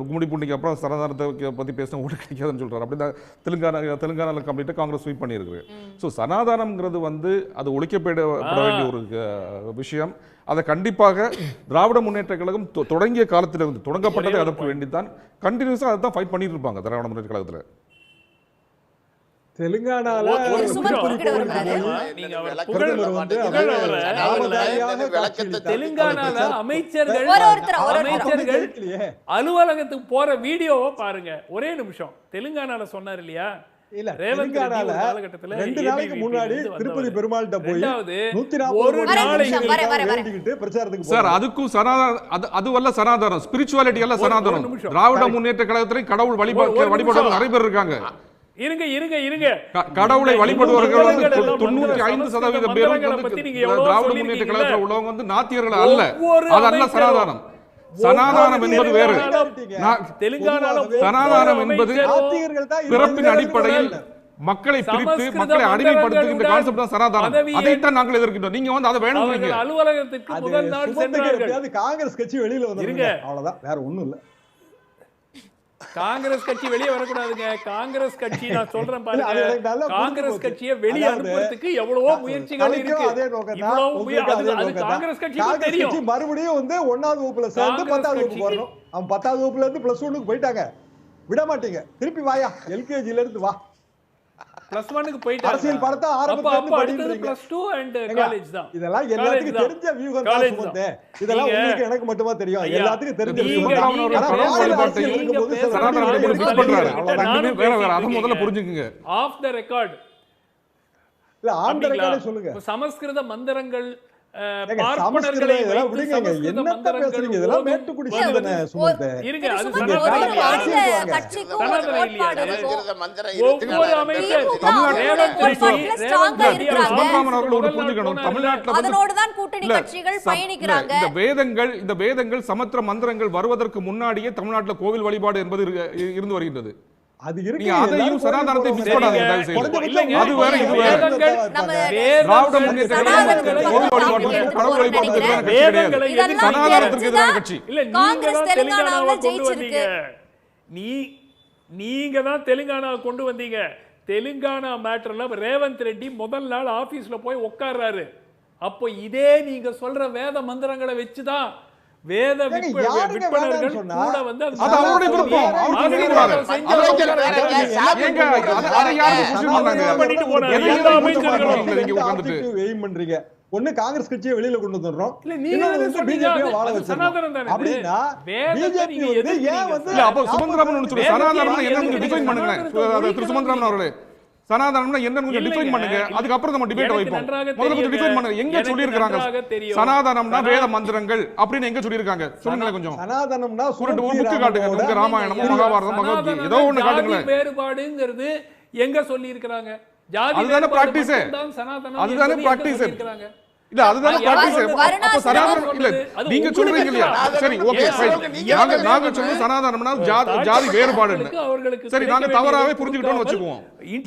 கும்மிடி பூண்டிக்கு அப்புறம் சனாதானத்தை பற்றி பேசினா ஓட்டு கிடைக்காதுன்னு சொல்கிறார். அப்படி தான் தெலுங்கானாவில் கம்ப்ளீட்டாக காங்கிரஸ் ஸ்வீப் பண்ணியிருக்கு. ஸோ சனாதானம்ங்கிறது வந்து அது ஒழிக்கப்பட வேண்டிய ஒரு விஷயம். அதை கண்டிப்பாக திராவிட முன்னேற்ற கழகம் தொடங்கிய காலத்திலிருந்து தொடங்கப்பட்டதை அதற்கு வேண்டித்தான் கண்டினியூஸாக அதை தான் ஃபைட் பண்ணிட்டு இருப்பாங்க திராவிட முன்னேற்ற கழகத்தில். தெலுங்கானால அலுவலகத்துக்கு போற வீடியோவை பாருங்க. ஒரே நிமிஷம். தெலுங்கானால சொன்னார் இல்லையா, இல்ல ரேவந்த் ரெட்டி தெலுங்கானால ஒரு காலகட்டத்துல 2 நாளைக்கு ABVP முன்னாடி ல இருந்து திருப்பதி வந்தவர். பெருமாள்கிட்ட போய் ரெண்டாவது, 140 ஒரு கோடி நாளைக்கு வேண்டிக்கிட்டு பிரச்சாரத்துக்கு சார் போறாரு. அதுக்கும் அதுவல்ல சனாதனம், ஸ்பிரிச்சுவாலிட்டி அல்ல சனாதனம். நிமிஷம். திராவிட முன்னேற்ற கழகத்திலே கடவுள் ஒரு நிமிஷம். வழிபடுறவங்க நிறைய பேர் இருக்காங்க. இருங்க கடவுளை வழிபடுவர்கள் வந்து மந்திரங்கள் 95% பேரும் மந்திரங்களை பத்தி நீங்க எவ்வளவோ திராவிட முன்னேற்ற சொல்லிருக்கீங்கல்ல. கழகத்துல உள்ளவங்க வந்து நாத்தியர்கள் அல்ல. ஒவ்வொரு அதல்ல அமைச்சரும் சனாதனம். சனாதனம் என்பது வேறு. தெலுங்கானால சனாதனம் என்பது நாத்திகர்கள் தான் பிறப்பின் அடிப்படையில் மக்களை பிரித்து மக்களை அடிமைப்படுத்துகின்ற கான்செப்ட் தான் சனாதனம். அதைத்தான் நாங்கள் எதிர்க்கின்றோம். நீங்க வந்து அதை வேணும்ன்றீங்க. அவர்கள் அலுவலகத்துக்கு அது முதல் நாள் சுமந்துக்கு சென்றார்கள். எப்படியாவது காங்கிரஸ் கட்சி வெளியில இருங்க. வந்துருங்க அவ்வளவுதான், வேற ஒண்ணும் இல்ல. காங்கிரஸ் கட்சி வெளியே வரக்கூடாதுங்க. காங்கிரஸ் கட்சி நான் சொல்றேன் இல்ல, அது எனக்கு பாருங்க, நல்லா காங்கிரஸ் புரிஞ்சு கட்சியை வெளியே அதாவது, அனுப்புறதுக்கு எவ்வளவோ முயற்சிகள் தலைக்கும் இருக்கு. அதே நோக்கம் தான், இவ்வளவு உங்களுக்கு அதே அது நோக்கம் தான். காங்கிரஸ் கட்சிக்கு காங்கிரஸ் தெரியும். கட்சி மறுபடியும் வந்து 1வது வகுப்புல சேர்ந்து காங்கிரஸ் 10வது வகுப்பு கட்சிக்கு- வரணும். அவன் 10வது வகுப்புல இருந்து +1க்கு போயிட்டாங்க. விட மாட்டீங்க, திருப்பி வாயா LKG ல இருந்து வா. +1க்கு போயிட்டாங்க. அரசியல் படத்தை ஆரம்பத்துல இருந்து அடுத்தது படிக்கிறீங்க. +2 and ஏங்க, காலேஜ் தான். இதெல்லாம் College எல்லாத்துக்கும் தான். தெரிஞ்ச வியூகம் தான் College சுமந்தே. தான். இதெல்லாம் நீங்க- உங்களுக்கு எனக்கு மட்டுமா தெரியும்? ஐயா, எல்லாத்துக்கும் தெரிஞ்ச நீங்க- வியூகம் தான். நீங்க ஆனா பேசுறது மாநில வந்து அரசியல் நீங்க இருக்கும்போது பேசுறது சில சனாதனம் நேரங்கள் மிஸ் மிஸ் பண்றாரு. அவ்வளவுதான். ரெண்டுமே வேற வேற. அதை முதல்ல புரிஞ்சுக்குங்க. Off the record. இல்ல ஆன் த ரெக்கார்டே சொல்லுங்க. சமஸ்கிருத மந்திரங்கள் ஏங்க, பார்ப்பனர்களை சமஸ்கிருதம் இதெல்லாம் வைத்து விடுங்க. சமஸ்கிருத என்னத்த மந்திரங்கள் பேசுறீங்க? இதெல்லாம் ஓதும் மேட்டுக்குடி வருவது. சிந்தனை சுமந்தே. இருங்க, அது சுமந்த், நீங்க ஒரு சனாதனம் ஒரு பேசுறது இல்லையா? மாநில அரசியல் கட்சிக்கும் ஒரு சனாதனம் கோட்பாடு இல்லையா? இருக்கும். இருக்கிற மந்திரம் ஒவ்வொரு 24 அமைச்சர் திமுக தமிழ்நாடு- அவங்களுடைய கோட்பாட்டுல ஸ்ட்ராங்கா இருக்கிறாங்க. சுமந்திராமன் அவர்கள் ஒரு புரிஞ்சுக்கணும். தமிழ்நாட்டுல வந்து அதனோடு தான் கூட்டணி இல்ல, கட்சிகள் இல்ல, பயணிக்கிறாங்க. இந்த வேதங்கள் சமத்திர மந்திரங்கள் வருவதற்கு முன்னாடியே தமிழ்நாட்டுல கோவில் வழிபாடு என்பது இருந்து வருகின்றது. அது இருக்கு. நீங்க அதையும் சனாதனத்தை மிஸ் பண்ணாதீங்க தயவு செய்து. இல்லைங்க. அது வேற இது வேற. நம்ம திராவிட முன்னேற்ற சனாதனத்துக்கு கழகம் கோவில் வழிபாட்டுக்கு கடவுள் வழிபாட்டுக்கு எதிரான கட்சி கிடையாது. இதெல்லாம் சனாதனத்திற்கு எதிரான கட்சி. இல்ல, நீங்க காங்கிரஸ் தான் தெலுங்கானாவுல தெலுங்கானாவை கொண்டு ஜெயிச்சிருக்கு. வந்தீங்க. நீங்க தான் தெலுங்கானாவை கொண்டு வந்தீங்க. தெலுங்கானா மேட்டர்ல ரேவந்த் ரெட்டி முதல் நாள் ஆபீஸ்ல போய் உட்கார்றாரு. அப்போ இதே நீங்க சொல்ற வேத மந்திரங்களை வச்சுதான் வேத ஏங்க, யாருங்க விற்பனர்கள் வேணாம்னு சொன்னா? கூட வந்து அது அவருடைய விருப்பம். அவர் செஞ்சுருவாரு. ஏங்க, அதை யாருக்கு புஷ் பண்ணாங்க? பண்ணிட்டு போனாரு. எதையும் எல்லா புஷ் அமைச்சர்களும். பண்ணாங்க. நீங்க உட்கார்ந்துட்டு எய்ம் பண்றீங்க. ஒண்ணு காங்கிரஸ் கட்சியை வெளியில கொண்டு வந்துடுறோம். இல்ல, நீங்க இன்னொன்னு தானே வந்து சொன்னீங்க, BJP யை வாழ அது வச்சிடணும். சனாதனம் தானே இது? அப்படின்னா வேதத்தை BJP நீங்க வந்து எதிர்க்கிறீங்க ஏன் வந்து இல்ல, அப்போ சுமந்திராமன் ஒண்ணு சொல்லுங்க. சனாதனம்னா என்ன கொஞ்சம் டிஃபைன் பண்ணுங்க. சனாதனத்தை திரு சுமந்திராமன் அவர்களே, சனாதனம்னா என்ன கொஞ்சம் டிஃபைன் இல்லைங்க. பண்ணுங்க. அதுக்கப்புறம் நம்ம டிபேட் எனக்கு வைப்போம். நன்றாக முதல்ல கொஞ்சம் தெரியுங்க. டிஃபைன் பண்ணுங்க. எங்க எனக்கு சொல்லியிருக்காங்க நன்றாக தெரியும். சனாதனம்னா வேத மந்திரங்கள் அப்படின்னு எங்க சொல்லியிருக்காங்க? சொல்லுங்களேன் கொஞ்சம். சனாதனம்னா ஒரு சுருட்டி புக்கு காட்டுங்க. ராமனோட உங்க ராமாயணம், மகாபாரதம், பகவத்கீதை ஏதோ ஒண்ணு ஜாதி காட்டுங்களேன். வேறுபாடுங்கிறது எங்க சொல்லி இருக்காங்க? ஜாதி அதுதானே வேறுபாடு practice. மட்டும்தான் சனாதனம் அதுதானே என்பது எங்க practice. சொல்லியிருக்கிறாங்க? இல்ல அதுதானே அது practice. வருணா அப்ப சனாதனம் இல்ல அது நீங்க உங்களுக்கு சொல்றீங்க இல்லையா? தெரியும். சரி, ஓகே, ஏன் ஃபைன். நீங்க நாங்க சொல்றது சனாதனம்னா ஜாதி வேறுபாடுன்னு. அவர்களுக்கு சரி, நாங்க கிடைக்க தவறாவே வேண்டியதை புரிஞ்சுக்கிட்டோம்னு கொடுக்காமல் வச்சுக்குவோம்.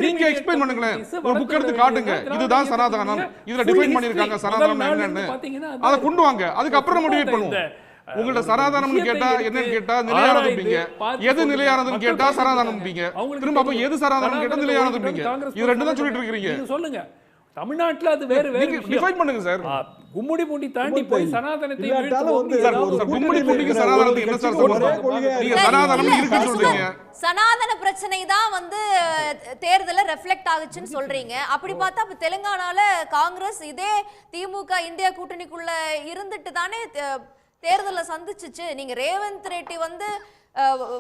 நீங்க எக்ஸ்பிளைன் பண்ணுங்களேன். ஒரு புக் எடுத்து காட்டுங்க. இதுதான் சனாதனம். இதுல டிஃபைன் பண்ணிருக்காங்க சனாதனம் என்னன்னு. அதை கொண்டு வாங்க. அதுக்கப்புறம் நம்ம டிபேட் பண்ணுவோம். உங்களோட சனாதனம்னு கேட்டா என்னன்னு கேட்டா நிலையானதும்பீங்க. எது நிலையானதுன்னு கேட்டா சனாதனம்பீங்க. திரும்ப அப்ப எது சனாதனம் கேட்டா நிலையானதும்பீங்க. இது ரெண்டு தான் சொல்லிட்டு இருக்கீங்க. நீங்க சொல்லுங்க. தமிழ்நாட்டுல அது வேற வேற நீங்க டிஃபைன் பண்ணுங்க சார். கும்முடி பூண்டி தாண்டி போய் சனாதனத்தை இல்லாட்டாலும் வந்து சார், ஒரு சார், கூட்டணி கும்முடி பூண்டிக்கு இருக்கிற சனாதனத்துக்கு என்ன ஒரு சார் கட்சிக்கு சம்பந்தம்? ஒரே கொள்கையா நீங்க இருக்கு. சனாதனம் இல்ல, இருக்குன்னு சொல்றீங்க. சனாதன பிரச்சனை தான் வந்து தேர்தல ரெஃப்ளெக்ட் ஆகுச்சுன்னு சொல்றீங்க. அப்படி பார்த்தா அப்ப தெலுங்கானால காங்கிரஸ் இதே திமுக இந்தியா கூட்டணிக்குள்ள இருந்துட்டு தானே தேர்தலை சந்திச்சுச்சு. நீங்க ரேவந்த் ரெட்டி வந்து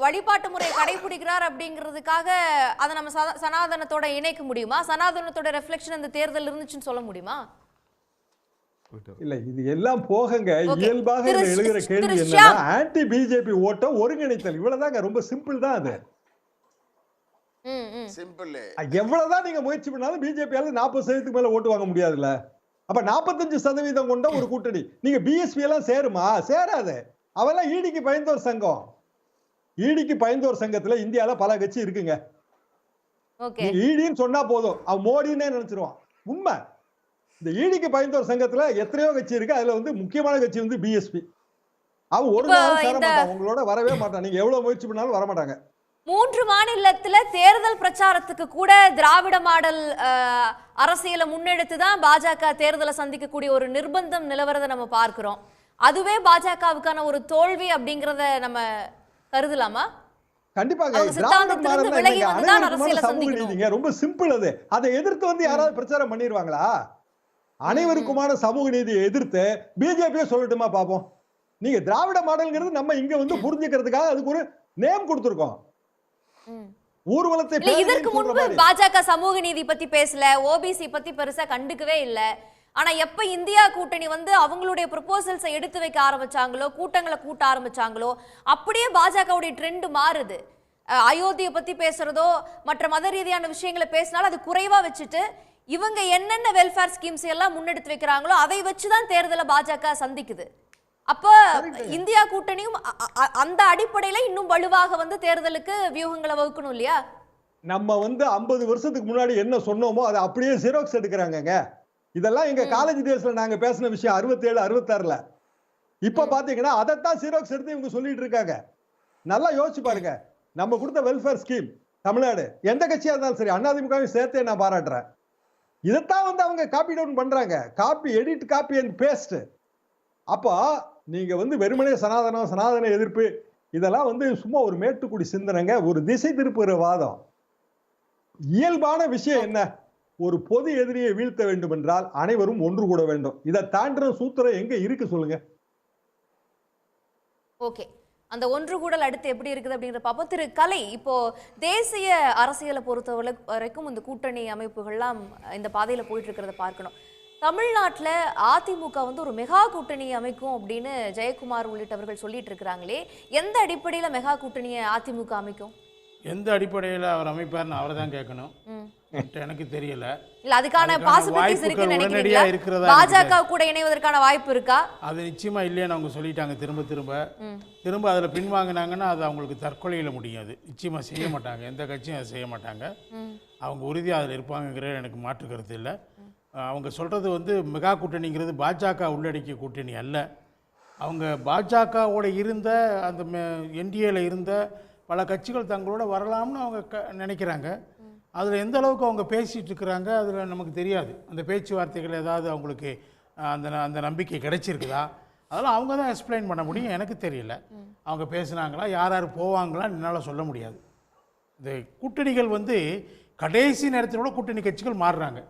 வழிபாட்டு முறையை கடைபிடிக்கிறார் அப்படிங்கிறதுக்காக அதை நம்ம சனாதனத்தோட இணைக்க முடியுமா? சனாதனத்தோட ரெஃப்ளெக்ஷன் அந்த தேர்தல் இருந்துச்சுன்னு சொல்ல முடியுமா? இல்ல, இது எல்லாம் போகங்க. Okay. இயல்பாக திரு எழுகிற கேள்வி திரு என்னன்னா ஆன்டி பிஜேபி ஓட்ட ஒருங்கிணைத்தல். இவ்வளவுதாங்க, ரொம்ப சிம்பிள் தான் அது. சிம்பிள். எவ்வளவுதான் நீங்க முயற்சி பண்ணாலும் பிஜேபியால 40% மேல ஓட்டு வாங்க முடியாதுல்ல. அப்ப 45% கொண்ட ஒரு கூட்டணி. நீங்க பிஎஸ்பி எல்லாம் சேருமா? சேராது. அவெல்லாம் ஈடிக்கு பயந்தோர் சங்கம். ஈடிக்கு பயந்தோர் சங்கத்துல இந்தியால பல கட்சி இருக்குங்க. ஓகே, நீங்க ஈடின்னு சொன்னா போதும், அவன் மோடினே நினைச்சிருவான். உண்மை. இந்த ஈடிக்கு பயந்தோர் சங்கத்துல எத்தனையோ கட்சி இருக்கு. அதுல வந்து முக்கியமான கட்சி வந்து பிஎஸ்பி. அவன் ஒரு நாள் சேர மாட்டான், உங்களோட வரவே மாட்டான். நீங்க எவ்வளவு முயற்சி பண்ணாலும் வர மாட்டாங்க. 3 மாநிலத்துல தேர்தல் பிரச்சாரத்துக்கு கூட திராவிட மாடல் அரசியலை முன்னெடுத்து தான் பாஜக தேர்தலை சந்திக்கக்கூடிய ஒரு நிர்பந்தம் நிலவரதை நம்ம பார்க்கிறோம். அதுவே பாஜகவுக்கான ஒரு தோல்வி அப்படிங்கறத நம்ம கருதலாமா? கண்டிப்பாக. அவங்க சித்தாந்தத்திலிருந்து விலகி வந்துதான் அரசியலை சமூக சந்திக்கணும். நீதிங்க, ரொம்ப சிம்பிள் அது. அதை எதிர்த்து வந்து யாராவது பிரச்சாரம் பண்ணிடுவாங்களா? அனைவருக்குமான சமூக நீதியை எதிர்த்து பிஜேபியே சொல்லட்டுமா பாப்போம். நீங்க திராவிட மாடல்ங்கிறது நம்ம இங்க வந்து புரிஞ்சுக்கிறதுக்காக அதுக்கு ஒரு நேம் கொடுத்துருக்கோம். ஊர்வலத்தை இல்ல, இதற்கு பேரணின்னு சொல்ற முன்பு மாதிரி. பாஜக சமூக நீதி பத்தி பேசல, ஓபிசி பத்தி பெருசா கண்டுக்கவே இல்ல. ஆனா எப்ப இந்தியா கூட்டணி வந்து அவங்களுடைய ப்ரொபோசல்ஸை எடுத்து வைக்க ஆரம்பிச்சாங்களோ, கூட்டங்களை கூட்ட ஆரம்பிச்சாங்களோ, அப்படியே பாஜகவுடைய ட்ரெண்ட் மாறுது. அயோத்தியை பத்தி பேசுறதோ மற்ற மத ரீதியான விஷயங்களை பேசினாலும் அது குறைவா வச்சுட்டு இவங்க என்னென்ன வெல்ஃபேர் ஸ்கீம்ஸ் எல்லாம் முன்னெடுத்து வைக்கிறாங்களோ அதை வச்சுதான் தேர்தலை பாஜக சந்திக்குது. அப்ப இந்தியா கூட்டணியும் அந்த அடிப்படையில இன்னும் வலுவாக வந்து தேர்தலுக்கு வியூகங்களை வகுக்கணும் இல்லையா? நம்ம வந்து 50 வருஷத்துக்கு முன்னாடி என்ன சொன்னோமோ அதை அப்படியே ஜெராக்ஸ் எடுக்கிறாங்கங்க. இதெல்லாம் எங்க காலேஜ் டேஸ்ல நாங்க பேசின விஷயம் 67 66ல. இப்ப பாத்தீங்கன்னா அதைத்தான் ஜெராக்ஸ் எடுத்து இவங்க சொல்லிட்டு இருக்காங்க. நல்லா யோசிச்சு பாருங்க. நம்ம கொடுத்த வெல்ஃபேர் ஸ்கீம் தமிழ்நாடு எந்த கட்சியா இருந்தாலும் சரி, அதிமுகவையும் சேர்த்தே நான் பாராட்டுறேன். இதைத்தான் வந்து அவங்க காப்பி டவுன் பண்றாங்க. Copy edit copy and paste. அப்போ நீங்க வந்து வெறுமனே சனாதன எதிர்ப்பு இதெல்லாம் வந்து சும்மா ஒரு மேட்டுக்குடி சிந்தனைங்க, ஒரு திசை திருப்புகிற வாதம். இயல்பான விஷயம் என்ன? ஒரு பொது எதிரியை வீழ்த்த வேண்டும் என்றால் அனைவரும் ஒன்று கூட வேண்டும். இதை தாண்டுற சூத்திரம் எங்க இருக்கு சொல்லுங்க. ஓகே, அந்த ஒன்று கூடல் அடுத்து எப்படி இருக்குது அப்படிங்கிற பாப்போம். திரு கலை, இப்போ தேசிய அரசியலை பொறுத்த வரைக்கும் இந்த கூட்டணி அமைப்புகள்லாம் இந்த பாதையில போயிட்டு இருக்கிறத பார்க்கணும். தமிழ்நாட்டில் அதிமுக வந்து ஒரு மெகா கூட்டணி அமைக்கும் அப்படின்னு ஜெயக்குமார் உள்ளிட்டவர்கள் சொல்லிட்டு இருக்கிறாங்களே, எந்த அடிப்படையில் மெகா கூட்டணியை அதிமுக அமைக்கும்? எந்த அடிப்படையில் அவர் அமைப்பார்னு அவரை தான் கேட்கணும். எனக்கு தெரியல. இல்ல, அதுக்கான பாசிபிலிட்டிஸ் இருக்குன்னு நினைக்கிறீங்களா? பாஜக கூட இணைவதற்கான வாய்ப்பு இருக்கா? அது நிச்சயமா இல்லைன்னு அவங்க சொல்லிட்டாங்க. திரும்ப அதில் பின்வாங்கினாங்கன்னா அது அவங்களுக்கு தற்கொலையில் முடியும். அது நிச்சயமா செய்ய மாட்டாங்க. எந்த கட்சியும் அதை செய்ய மாட்டாங்க. அவங்க உறுதியாக அதில் இருப்பாங்கங்கிறது எனக்கு மாற்று கருத்து இல்லை. அவங்க சொல்கிறது வந்து மெகா கூட்டணிங்கிறது பாஜக உள்ளடக்கிய கூட்டணி அல்ல. அவங்க பாஜகவோட இருந்த அந்த என்டிஏல இருந்த பல கட்சிகள் தங்களோட வரலாம்னு அவங்க நினைக்கிறாங்க. அதில் எந்த அளவுக்கு அவங்க பேசிகிட்டு இருக்கிறாங்க அதில் நமக்கு தெரியாது. அந்த பேச்சுவார்த்தைகள் ஏதாவது அவங்களுக்கு அந்த நம்பிக்கை கிடைச்சிருக்குதா, அதெல்லாம் அவங்க தான் எக்ஸ்பிளைன் பண்ண முடியும். எனக்கு தெரியல அவங்க பேசுனாங்களா, யார் யார் போவாங்களான்னு என்னால் சொல்ல முடியாது. இந்த கூட்டணிகள் வந்து கடைசி நேரத்தில் கூட கூட்டணி கட்சிகள் மாறுறாங்க.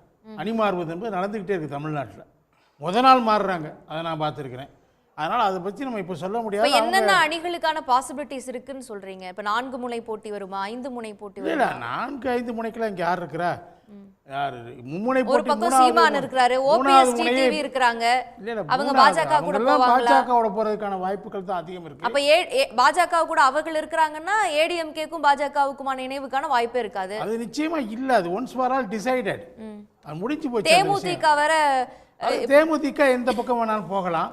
அணி மாறுவது என்பது நடந்துக்கிட்டே இருக்குது தமிழ்நாட்டில். நாள் மாறுறாங்க, அதை நான் பார்த்துருக்கிறேன். அதனால் அதை பற்றி நம்ம இப்போ சொல்ல முடியாது. என்னென்ன அணிகளுக்கான பாசிபிலிட்டிஸ் இருக்குன்னு சொல்கிறீங்க? இப்போ 4 முனை போட்டி வருமா, 5 முனை போட்டி வருமா? இல்லை, 4-5 முனைக்கெல்லாம் இங்கே யார் இருக்கிறா? யார் மும்முனை ஒரு பக்கம் சீமான் இருக்கிறாரு, ஓபிஎஸ் டிடிவி இருக்காங்க. அவங்க பாஜக கூட போவாங்களா? பாஜகவோட போறதுக்கான வாய்ப்புகள் தான் அதிகம் இருக்கு. அப்ப பாஜக கூட அவர்கள் இருக்காங்கன்னா ஏடிஎம்கேக்கும் பாஜகவுக்குமான இணைவுக்கான வாய்ப்பே இருக்காது. அது நிச்சயமா இல்ல. அது ஒன்ஸ் ஃபார் ஆல் டிசைடட். அது முடிஞ்சு போச்சு. தேமுதிக வர தேமுதிக எந்த பக்கம் வேணாலும் போகலாம்.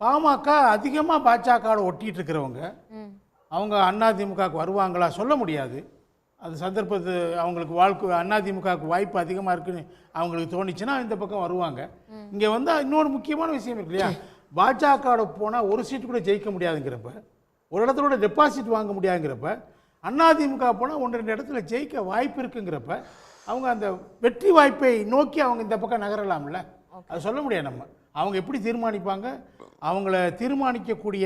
பாமக அதிகமா பாஜகவோட ஒட்டிட்டு இருக்கிறவங்க அவங்க அதிமுகவுக்கு வருவாங்களா சொல்ல முடியாது. அது சந்தர்ப்பத்து அவங்களுக்கு அதிமுகவுக்கு வாய்ப்பு அதிகமாக இருக்குன்னு அவங்களுக்கு தோணிச்சுன்னா இந்த பக்கம் வருவாங்க. இங்கே வந்து இன்னொரு முக்கியமான விஷயம் இருக்கு இல்லையா, பாஜகவோட போனால் ஒரு சீட்டு கூட ஜெயிக்க முடியாதுங்கிறப்ப, ஒரு இடத்துல கூட டெபாசிட் வாங்க முடியாதுங்கிறப்ப, அதிமுக போனால் 1-2 இடத்துல ஜெயிக்க வாய்ப்பு இருக்குங்கிறப்ப அவங்க அந்த வெற்றி வாய்ப்பை நோக்கி அவங்க இந்த பக்கம் நகரலாம்ல. அது சொல்ல முடியாது. நம்ம அவங்க எப்படி தீர்மானிப்பாங்க, அவங்கள தீர்மானிக்கக்கூடிய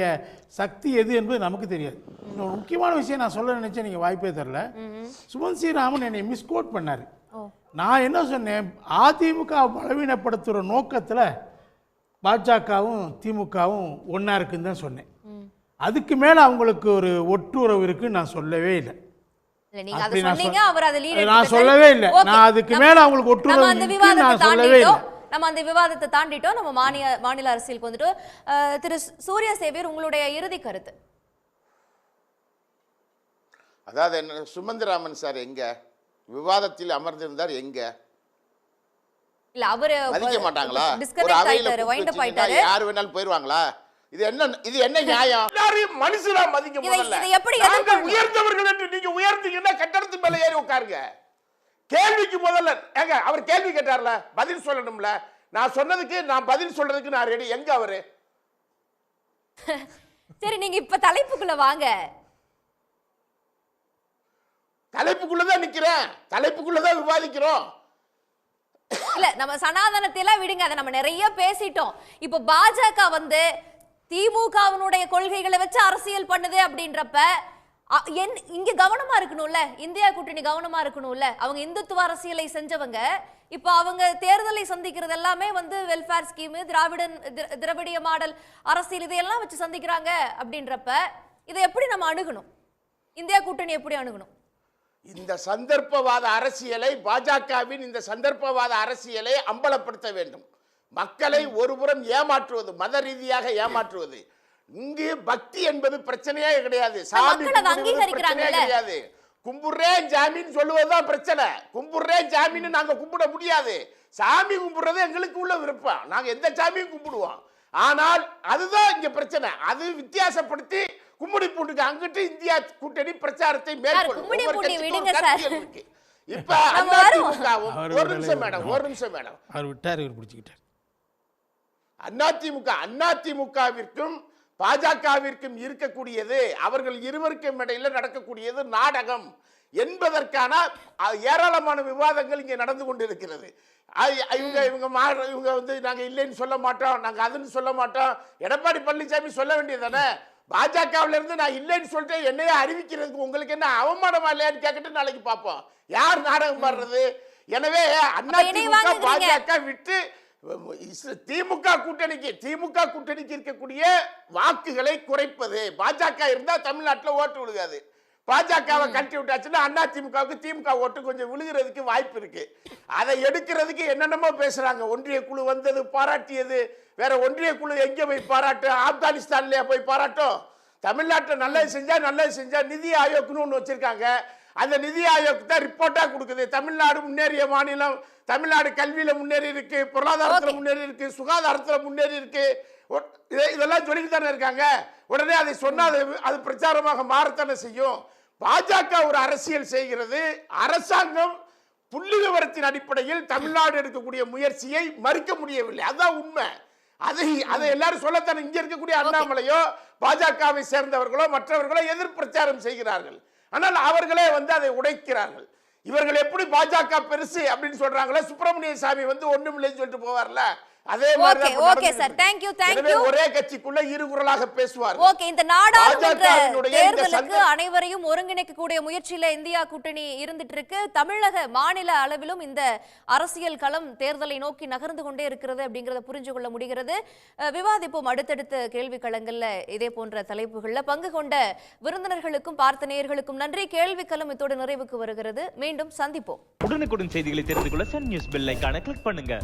சக்தி எது என்பது நமக்கு தெரியாது. இன்னொரு முக்கியமான விஷயம் நான் சொல்ல நினைச்சேன், நீங்கள் வாய்ப்பே தரல. சுமன் ஸ்ரீராமன் என்னை மிஸ்கோட் பண்ணார். நான் என்ன சொன்னேன், அதிமுக பலவீனப்படுத்துகிற நோக்கத்தில் பாஜகவும் திமுகவும் ஒன்றா இருக்குன்னு தான் சொன்னேன். அதுக்கு மேலே அவங்களுக்கு ஒரு ஒட்டுறவு இருக்குன்னு நான் சொல்லவே இல்லை. நான் சொல்லவே இல்லை. நான் அதுக்கு மேலே அவங்களுக்கு ஒட்டுறவு இருக்குன்னு நான் சொல்லவே இல்லை. நம்ம அந்த விவாதத்தை தாண்டிட்டோம். நம்ம மாநில அரசியலுக்கு வந்துட்டோம். திரு சூர்யா சேவியர், உங்களுடைய இறுதி கருத்து? அதாவது என்ன, சுமந்திராமன் சார் எங்க விவாதத்தில் அமர்ந்திருந்தார்? எங்க இல்ல அவரு மதிக்க மாட்டாங்களா? ஒரு அவையில யார் வேணாலும் போயிருவாங்களா? இது என்ன நியாயம்? எல்லாரும் மனுஷனா மதிக்க முதல்ல. நாங்க உயர்ந்தவர்கள் என்று நீங்க உயர்ந்தீங்கன்னா கட்டடத்து மேல ஏறி உட்காருங்க. கேள்விக்கு முதல்ல ஏங்க அவர் கேள்வி கேட்டார்ல, பதில் சொல்லணும்ல. நான் சொன்னதுக்கு நான் பதில் சொல்றதுக்கு நான் ரெடி. எங்க அவரு? சரி, நீங்க இப்ப தலைப்புக்குள்ள வாங்க. தலைப்புக்குள்ளதான் நிக்கிறேன், தலைப்புக்குள்ளதான் விவாதிக்கிறோம். இல்ல, நம்ம சனாதனத்தை எல்லாம் விடுங்க, அதை நம்ம நிறைய பேசிட்டோம். இப்ப பாஜக வந்து திமுகவினுடைய கொள்கைகளை வச்சு அரசியல் பண்ணுது அப்படின்றப்ப இங்க கவனமா இருக்கணும்ல, இந்தியா கூட்டணி கவனமா இருக்கணும்ல. அவங்க இந்துத்துவ அரசியலை செஞ்சவங்க இப்ப அவங்க தேர்தலை சந்திக்கிறது எல்லாமே வந்து வெல்ஃபேர் ஸ்கீம், திராவிடிய மாடல் அரசியல் இதையெல்லாம் வச்சு சந்திக்கிறாங்க அப்படின்றப்ப இதை எப்படி நம்ம அணுகணும்? இந்தியா கூட்டணி எப்படி அணுகணும்? இந்த சந்தர்ப்பவாத அரசியலை, பாஜகவின் இந்த சந்தர்ப்பவாத அரசியலை அம்பலப்படுத்த வேண்டும். மக்களை ஒருபுறம் ஏமாற்றுவது, மத ரீதியாக ஏமாற்றுவது. இங்கு பக்தி என்பது பிரச்சனையே கிடையாது. சாமி பிரச்சனையே கிடையாது. கும்பிடுறேன் ஜாமின்னு சொல்லுவதுதான் பிரச்சனை. கும்பிடுறேன் ஜாமின்னு நாங்க கும்பிட முடியாது. சாமி கும்பிடுறது எங்களுக்கு உள்ள விருப்பம். நாங்க எந்த சாமியும் கும்பிடுவோம். ஆனால் அதுதான் இங்க பிரச்சனை. அது வித்தியாசப்படுத்தி கும்மிடி பூண்டுக்கு அங்கிட்டு இந்தியா கூட்டணி பிரச்சாரத்தை மேற்கொள்ளும். இப்ப அதிமுகவும் ஒரு நிமிஷம் மேடம் அவர் விட்டார், இவர் பிடிச்சிக்கிட்டார். அதிமுகவிற்கும் பாஜகவிற்கும் இருக்கக்கூடியது, அவர்கள் இருவருக்கும் இடையில நடக்கக்கூடியது நாடகம் என்பதற்கான ஏராளமான விவாதங்கள் இங்கே நடந்து கொண்டிருக்கிறது. இவங்க வந்து நாங்க இல்லைன்னு சொல்ல மாட்டோம், நாங்க அதுன்னு சொல்ல மாட்டோம். எடப்பாடி பழனிசாமி சொல்ல வேண்டியதானே, பாஜகவில இருந்து நான் இல்லைன்னு சொல்லிட்டு என்னையே அறிவிக்கிறதுக்கு உங்களுக்கு என்ன அவமானமா இல்லையான்னு கேட்கட்டு நாளைக்கு பார்ப்போம் யார் நாடகம் பாடுறது. எனவே அதிமுக பாஜக விட்டு திமுக கூட்டணிக்கு இருக்கக்கூடிய வாக்குகளை குறைப்பது. பாஜக இருந்தா தமிழ்நாட்டில் ஓட்டு விழுகாது. பாஜகவை கட்டி விட்டாச்சுன்னா அதிமுகவுக்கு திமுக ஓட்டு கொஞ்சம் விழுகிறதுக்கு வாய்ப்பு இருக்கு. அதை எடுக்கிறதுக்கு என்னென்னமோ பேசுறாங்க. ஒன்றிய குழு வந்தது, பாராட்டியது. வேற ஒன்றிய குழு எங்க போய் பாராட்டும்? ஆப்கானிஸ்தான்லயா போய் பாராட்டும்? தமிழ்நாட்டில் நல்லது செஞ்சா நிதி ஆயோக்னு ஒன்று வச்சிருக்காங்க. அந்த நிதி ஆயோக் தான் ரிப்போர்ட்டா கொடுக்குது. தமிழ்நாடு முன்னேறிய மாநிலம், தமிழ்நாடு கல்வியில முன்னேறி இருக்கு, பொருளாதாரத்துல முன்னேறி இருக்கு, சுகாதாரத்துல முன்னேறி இருக்கு, இதெல்லாம் சொல்லிட்டு தானே இருக்காங்க. உடனே அதை சொன்னா அது பிரச்சாரமாக மாறத்தானே செய்யும். பாஜக ஒரு அரசியல் செய்கிறது. அரசாங்கம் புள்ளி விவரத்தின் அடிப்படையில் தமிழ்நாடு எடுக்கக்கூடிய முயற்சியை மறுக்க முடியவில்லை. அதுதான் உண்மை. அதை எல்லாரும் சொல்லத்தானே. இங்க இருக்கக்கூடிய அண்ணாமலையோ பாஜகவை சேர்ந்தவர்களோ மற்றவர்களோ எதிர் பிரச்சாரம் செய்கிறார்கள். ஆனால் அவர்களே வந்து அதை உடைக்கிறார்கள். இவர்கள் எப்படி பாஜக பெருசு அப்படின்னு சொல்றாங்களே, சுப்பிரமணிய சாமி வந்து ஒண்ணுமில்லைன்னு சொல்லிட்டு போவார்ல, அதே மாதிரி ஓகே சார், थैंक यू. ஒரே கட்சிக்குள்ள இருகுரலாக பேசுவார். ஓகே, இந்த நாடாளுமன்ற தேர்தலுக்கு அனைவரையும் ஒருங்கிணைக்கக்கூடிய முயற்சியில இந்தியா கூட்டணி இருந்துட்டு இருக்கு. தமிழக மாநில அளவிலும் இந்த அரசியல் களம் தேர்தலை நோக்கி நகர்ந்து கொண்டே இருக்கிறது அப்படிங்கறத புரிஞ்சு கொள்ள முடிகிறது. விவாதிப்போம் அடுத்தடுத்த கேள்வி களங்கள்ல. இதே போன்ற தலைப்புகள்ல பங்கு கொண்ட விருந்தினர்களுக்கும் பார்த்த நேயர்களுக்கும் நன்றி. கேள்வி களம் இதோடு நிறைவுக்கு வருகிறது. மீண்டும் சந்திப்போம். உடனுக்குடன் செய்திகளை தெரிந்து கொள்ள சன் நியூஸ் பெல் ஐகானை கிளிக் பண்ணுங்க.